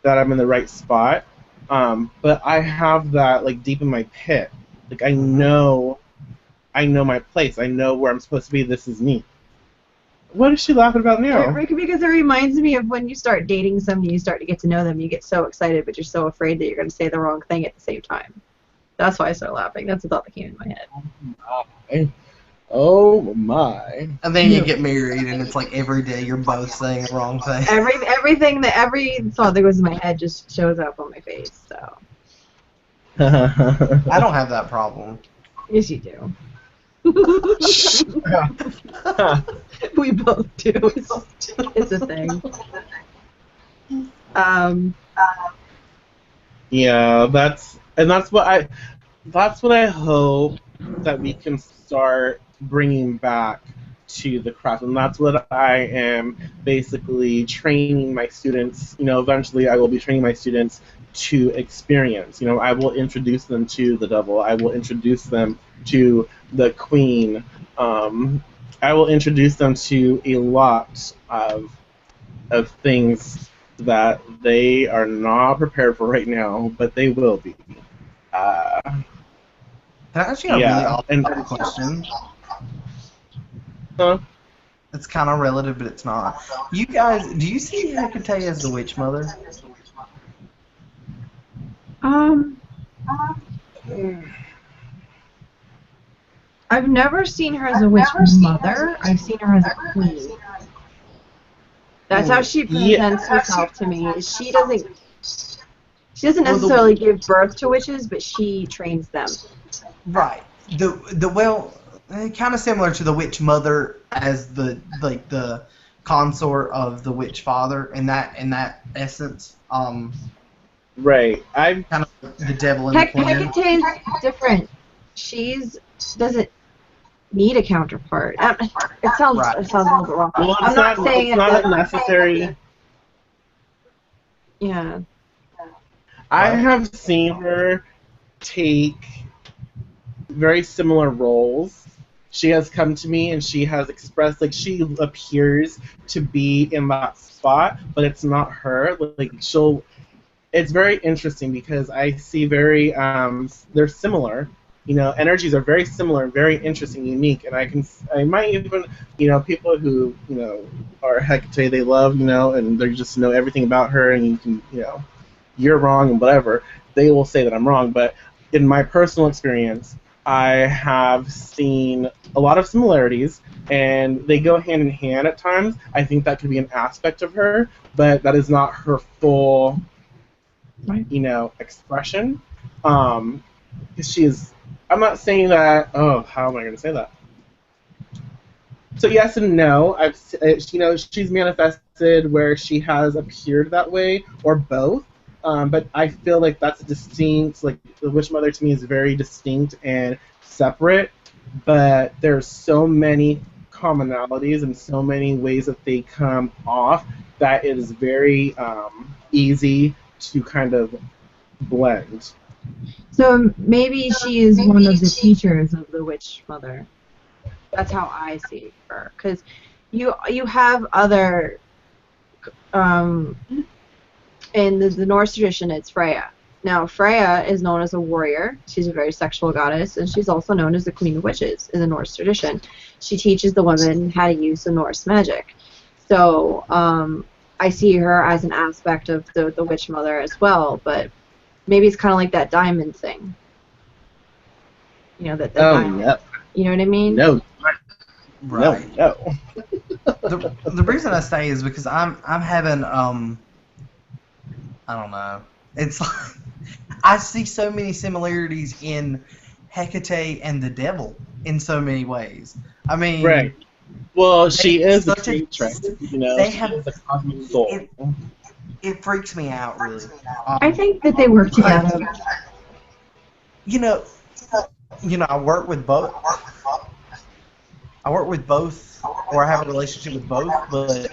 B: that I'm in the right spot. But I have that, like, deep in my pit. Like, I know my place. I know where I'm supposed to be. This is me. What is she laughing about now?
A: Because it reminds me of when you start dating somebody, you start to get to know them, you get so excited, but you're so afraid that you're going to say the wrong thing at the same time. That's why I started laughing. That's the thought that came in my head.
B: Oh my.
C: And then you get married, and it's like every day you're both saying the wrong thing.
A: Every thought that goes in my head just shows up on my face. So
C: I don't have that problem.
A: yes, you do. We both do. It's a thing.
B: Yeah, that's what I hope that we can start bringing back to the craft, and that's what I am basically training my students. Eventually I will be training my students to experience. I will introduce them to the devil. I will introduce them to the queen. I will introduce them to a lot of things that they are not prepared for right now, but they will be. Uh,
C: Can I ask you a really
B: yeah, and
C: odd question?
B: huh?
C: It's kind of relative, but it's not. You guys, do you see Hecate as the witch mother?
A: I've never seen her as a witch mother. I've seen her as a queen. That's how she presents herself to me. She doesn't necessarily give birth to witches, but she trains them.
C: Right. Kind of similar to the witch mother as the consort of the witch father in that essence.
B: Right.
C: Kind of the devil in the queen.
A: Hecate is different. Doesn't need a counterpart. It sounds a little bit wrong.
B: Well,
A: I'm not saying
B: it's not necessary.
A: Yeah.
B: I have seen her take very similar roles. She has come to me and she has expressed, like, she appears to be in that spot, but it's not her. Like, it's very interesting because I see they're similar. Energies are very similar, very interesting, unique, and I might even, people who, are Hecate, they love, and they just know everything about her, and you can, you're wrong and whatever, they will say that I'm wrong, but in my personal experience, I have seen a lot of similarities, and they go hand in hand at times. I think that could be an aspect of her, but that is not her full, expression. I'm not saying that. Oh, how am I going to say that? So yes and no. She's manifested where she has appeared that way, or both. But I feel like that's a distinct. Like, the Witch Mother to me is very distinct and separate. But there's so many commonalities and so many ways that they come off that it is very easy to kind of blend.
A: So maybe she is one of the teachers of the witch mother. That's how I see her. Because you have other in the Norse tradition, it's Freya. Now, Freya is known as a warrior. She's a very sexual goddess, and she's also known as the Queen of Witches in the Norse tradition. She teaches the women how to use the Norse magic. So I see her as an aspect of the witch mother as well, but maybe it's kind of like that diamond thing. That diamond.
B: Yep.
A: You know what I mean?
B: No.
C: Right.
B: No.
C: The reason I say is because I'm having I don't know. It's like I see so many similarities in Hecate and the devil in so many ways. I mean,
B: right. Well, she is a
C: such a-
B: creatrix.
C: they
B: She
C: have-
B: is a cosmic soul.
C: It freaks me out, really.
A: I think that they work together.
C: I work with both. Or I have a relationship with both, but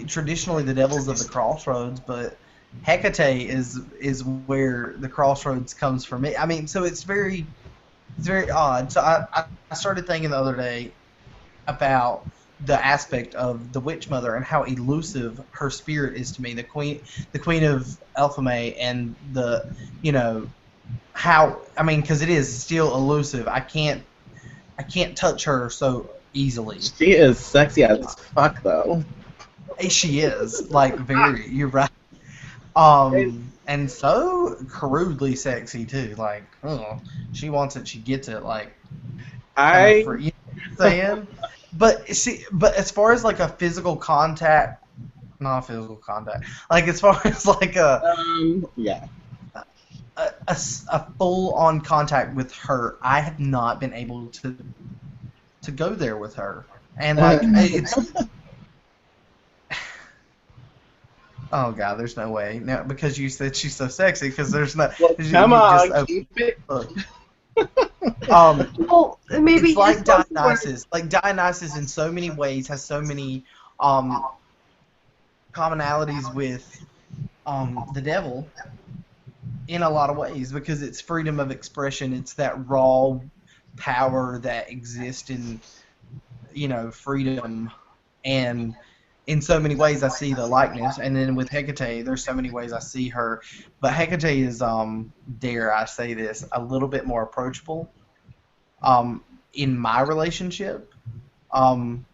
C: traditionally the devil's of the crossroads, but Hecate is where the crossroads comes for me. I mean, so it's very odd. So I started thinking the other day about the aspect of the witch mother and how elusive her spirit is to me. The queen of Elphame, and because it is still elusive. I can't touch her so easily.
B: She is sexy as fuck, though.
C: She is, like, very. You're right. And so crudely sexy too. Like, she wants it, she gets it. Like, kind of
B: I
C: free. You know what I'm saying? But see, but as far as like a physical contact, not physical contact, like as far as like
B: yeah.
C: a full on contact with her, I have not been able to go there with her, and like it's. Oh god, there's no way. No, because you said she's so sexy. Because there's no.
B: Well, come
C: You just
B: on, keep it.
C: look.
A: Well, maybe
C: It's like
A: just both words.
C: Dionysus. Like Dionysus, in so many ways, has so many commonalities with the devil in a lot of ways because it's freedom of expression. It's that raw power that exists in freedom, and in so many ways I see the likeness. And then with Hecate, there's so many ways I see her, but Hecate is dare I say this, a little bit more approachable in my relationship. Um,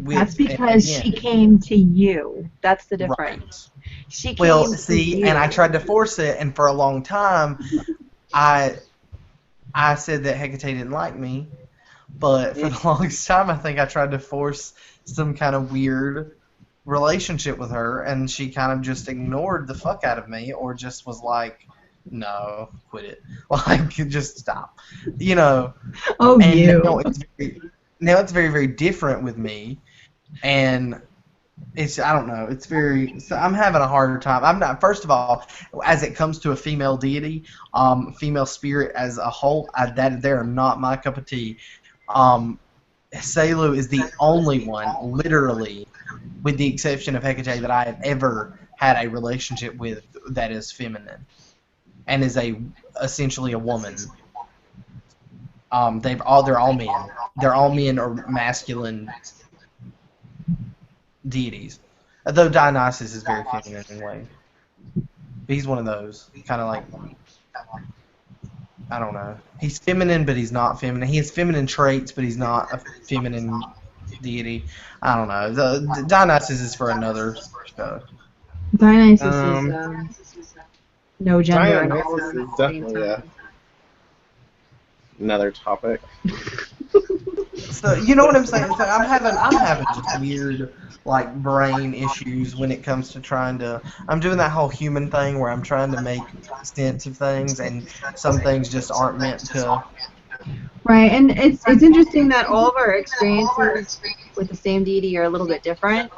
A: That's
C: with
A: because she came to you. That's the difference.
C: right.
A: She
C: Well,
A: came to
C: see,
A: you.
C: and I tried to force it, and for a long time, I said that Hecate didn't like me, but for the longest time, I think I tried to force some kind of weird relationship with her, and she kind of just ignored the fuck out of me, or just was like, "No, quit it, like just stop," you know.
A: Oh,
C: And
A: you.
C: now it's very very different with me, and it's I don't know. It's very. So I'm having a harder time. I'm not. First of all, as it comes to a female deity, female spirit as a whole, that they're not my cup of tea. Um, Selu is the only one, literally, with the exception of Hecate, that I have ever had a relationship with that is feminine and is essentially a woman. They're all men. They're all men or masculine deities. Though Dionysus is very feminine in a way. He's one of those kind of like I don't know. He's feminine, but he's not feminine. He has feminine traits, but he's not a feminine deity. I don't know. The Dionysus is for another show.
A: Dionysus is
B: Um,
A: no gender and all of
B: Dionysus
A: them
B: is
A: at the same
B: definitely
A: time.
B: another topic.
C: So you know what I'm saying? So I'm having just weird like brain issues when it comes to trying to. I'm doing that whole human thing where I'm trying to make sense of things, and some things just aren't meant to.
A: Right, and it's interesting that all of our experiences with the same deity are a little bit different,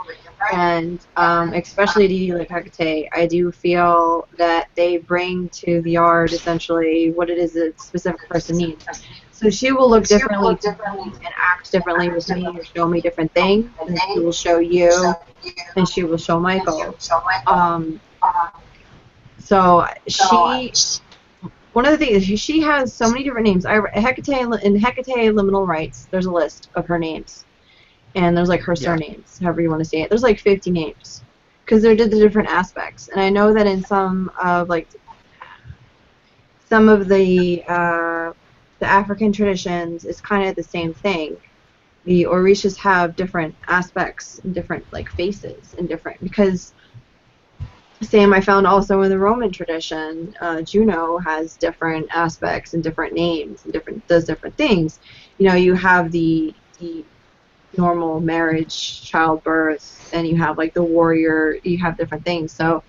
A: and especially a deity like Hecate, I do feel that they bring to the art essentially what it is a specific person needs. So she will look differently to me and act differently with me and show me different things, and she will show you, and she will show Michael. Um, so she. One of the things is she has so many different names. Hecate in Hecate Liminal Rights, there's a list of her names, and there's like her surnames, however you want to say it. There's like 50 names because they're the different aspects. And I know that in some of the African traditions, it's kind of the same thing. The Orishas have different aspects and different like faces and different because. Same, I found also in the Roman tradition, Juno has different aspects and different names and does different things. You know, you have the normal marriage, childbirth, and you have like the warrior. You have different things. So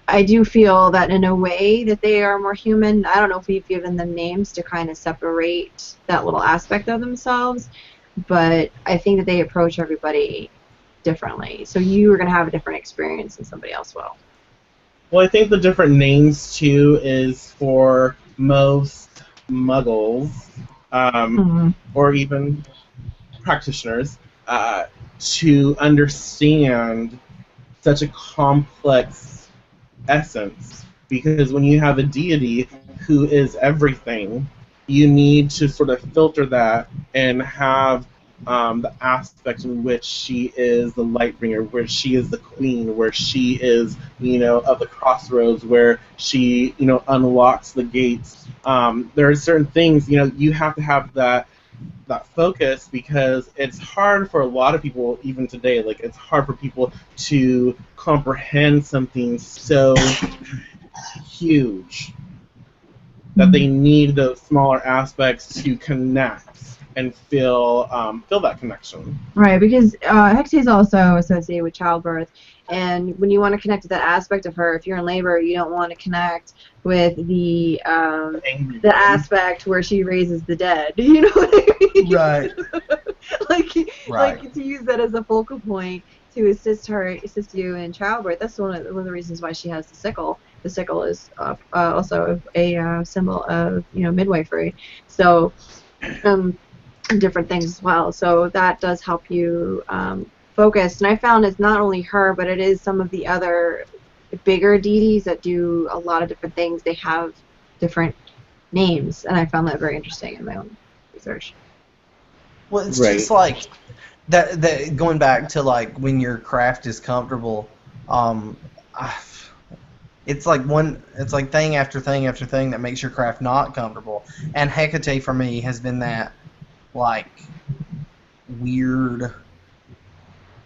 A: I do feel that in a way that they are more human. I don't know if we've given them names to kind of separate that little aspect of themselves, but I think that they approach everybody differently. So you are going to have a different experience than somebody else will.
B: Well, I think the different names too is for most muggles, or even practitioners, to understand such a complex essence. Because when you have a deity who is everything, you need to sort of filter that and have the aspect in which she is the light bringer, where she is the queen, where she is, of the crossroads, where she, unlocks the gates. There are certain things, you have to have that focus because it's hard for a lot of people, even today, like it's hard for people to comprehend something so huge. that they need those smaller aspects to connect and feel that connection.
A: Right, because Hexie is also associated with childbirth, and when you want to connect to that aspect of her, if you're in labor, you don't want to connect with the
B: Angry
A: the
B: one.
A: aspect where she raises the dead. You know what I mean?
C: Right.
A: like,
C: Right.
A: like to use that as a focal point to assist you in childbirth. That's one of the reasons why she has the sickle. The sickle is also a symbol of midwifery. So. Different things as well. So that does help you focus. And I found it's not only her, but it is some of the other bigger deities that do a lot of different things. They have different names, and I found that very interesting in my own research.
C: Well, it's
B: Right.
C: just like that. Going back to like when your craft is comfortable, um, I- it's like thing after thing after thing that makes your craft not comfortable. And Hecate for me has been that like weird.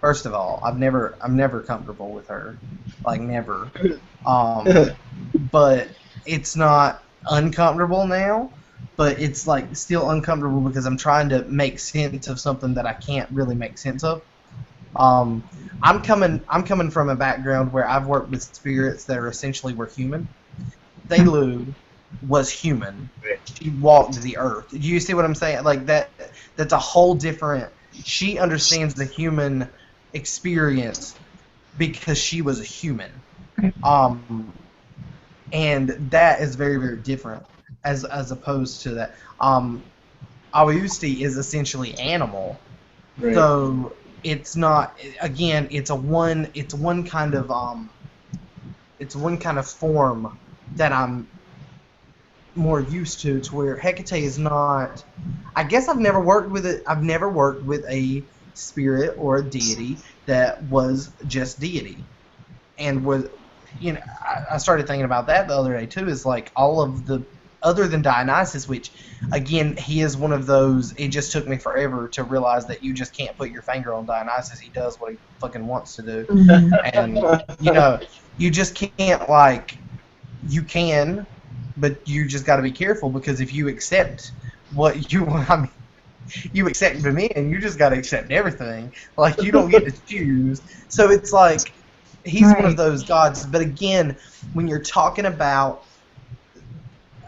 C: First of all, I'm never comfortable with her, like never. But it's not uncomfortable now, but it's like still uncomfortable because I'm trying to make sense of something that I can't really make sense of. I'm coming from a background where I've worked with spirits that are essentially were human. Thelu was human. She walked the earth. Do you see what I'm saying? Like that's a whole different. She understands the human experience because she was a human.
A: Right.
C: And that is very, very different as opposed to that. Awusti is essentially animal,
B: Right.
C: so it's not. Again, it's one kind of form that I'm more used to where Hecate is not. I guess I've never worked with it. I've never worked with a spirit or a deity that was just deity, and was, I started thinking about that the other day too. Is like all of the other than Dionysus, which again he is one of those. It just took me forever to realize that you just can't put your finger on Dionysus. He does what he fucking wants to do, and you just can't like. You can, but you just got to be careful because if you accept what you want, I mean, you accept me, and you just got to accept everything. Like you don't get to choose. So it's like he's one of
A: Right.
C: those gods. But again, when you're talking about,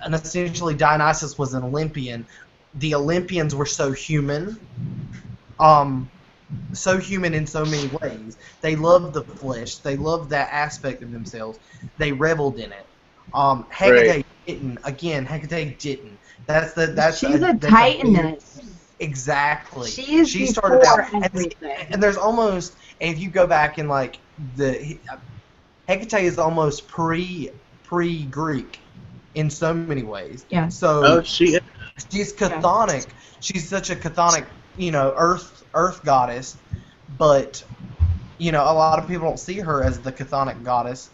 C: and essentially Dionysus was an Olympian, the Olympians were so human. So human in so many ways. They loved the flesh. They loved that aspect of themselves. They reveled in it. Hecate
B: Right.
C: didn't. Again, Hecate didn't.
A: She's a titaness.
C: Exactly.
A: She is
C: She started out,
A: before everything.
C: and there's almost, if you go back and like Hecate is almost pre-Greek in so many ways.
A: Yeah.
C: So
B: She is.
C: she's chthonic. She's such a chthonic, earth goddess, but a lot of people don't see her as the chthonic goddess,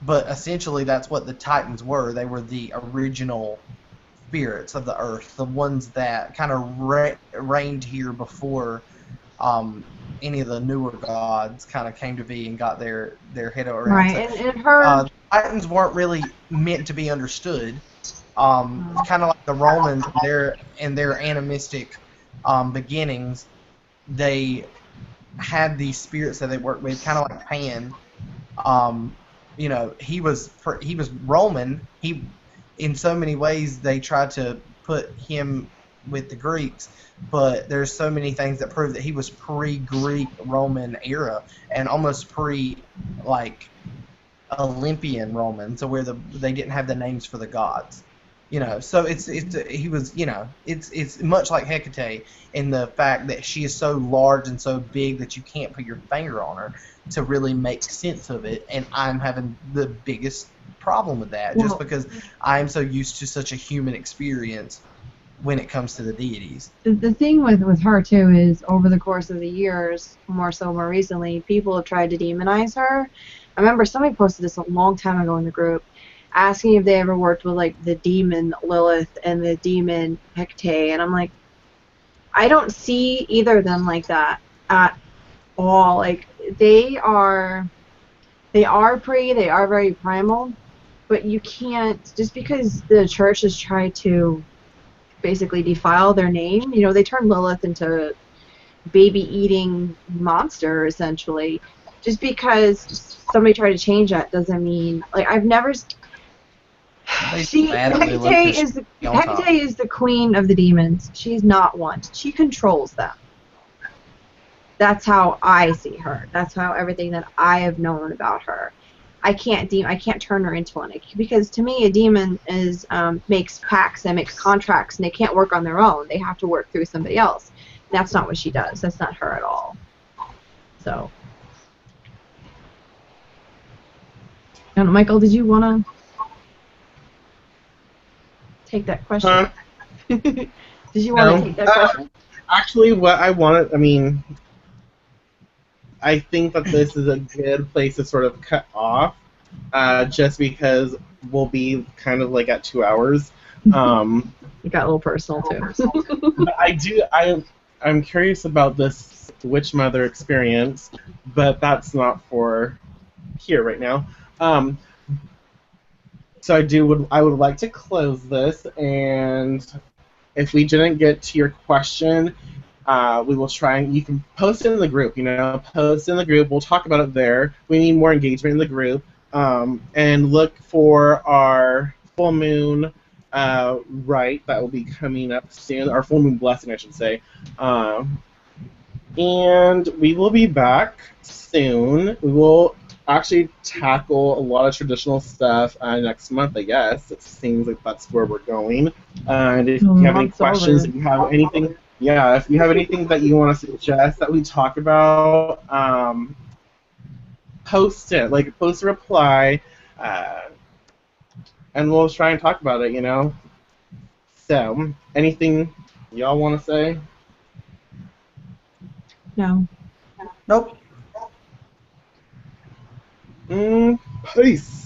C: but essentially that's what the Titans were. They were the original spirits of the earth, the ones that kind of reigned here before any of the newer gods kind of came to be and got their head around.
A: Right, and her.
C: The Titans weren't really meant to be understood. Kind of like the Romans, in their animistic beginnings, they had these spirits that they worked with, kind of like Pan. He was Roman. He, in so many ways, they tried to put him with the Greeks, but there's so many things that prove that he was pre-Greek Roman era and almost like Olympian Roman, so where they didn't have the names for the gods. So he was, it's much like Hecate in the fact that she is so large and so big that you can't put your finger on her to really make sense of it, and I'm having the biggest problem with that just because I'm so used to such a human experience when it comes to the deities.
A: The thing with her too is over the course of the years, more recently, people have tried to demonize her. I remember somebody posted this a long time ago in the group, asking if they ever worked with like the demon Lilith and the demon Hecate, and I'm like, I don't see either of them like that at all. Like they are very primal, but you can't, just because the church has tried to basically defile their name, you know, they turned Lilith into baby-eating monster, essentially. Just because somebody tried to change that doesn't mean, like, I've never...
C: They
A: See,
C: mad at Lilith
A: Hecate
C: 'cause
A: is the
C: she's on top.
A: Hecate is the queen of the demons. She's not one. She controls them. That's how I see her. That's how everything that I have known about her. I can't turn her into one, because to me a demon is makes pacts and makes contracts, and they can't work on their own. They have to work through somebody else. And that's not what she does. That's not her at all. So, I don't know, Michael, did you want to take that question?
B: Huh?
A: Did you want to take that question?
B: Actually, what I wanted, I mean, I think that this is a good place to sort of cut off, just because we'll be kind of like at 2 hours.
A: It got a little personal too.
B: But I'm curious about this Witch Mother experience, but that's not for here right now. So I would like to close this, and if we didn't get to your question, we will try and you can post it in the group. You know, post in the group. We'll talk about it there. We need more engagement in the group, and look for our full moon rite that will be coming up soon. Our full moon blessing, I should say. And we will be back soon. We will actually tackle a lot of traditional stuff next month, I guess. It seems like that's where we're going. And if you have any questions, if you have anything, if you have anything that you want to suggest that we talk about, post it. Like, post a reply, and we'll try and talk about it, you know? So, anything y'all want to say?
A: No.
C: Nope.
B: Peace.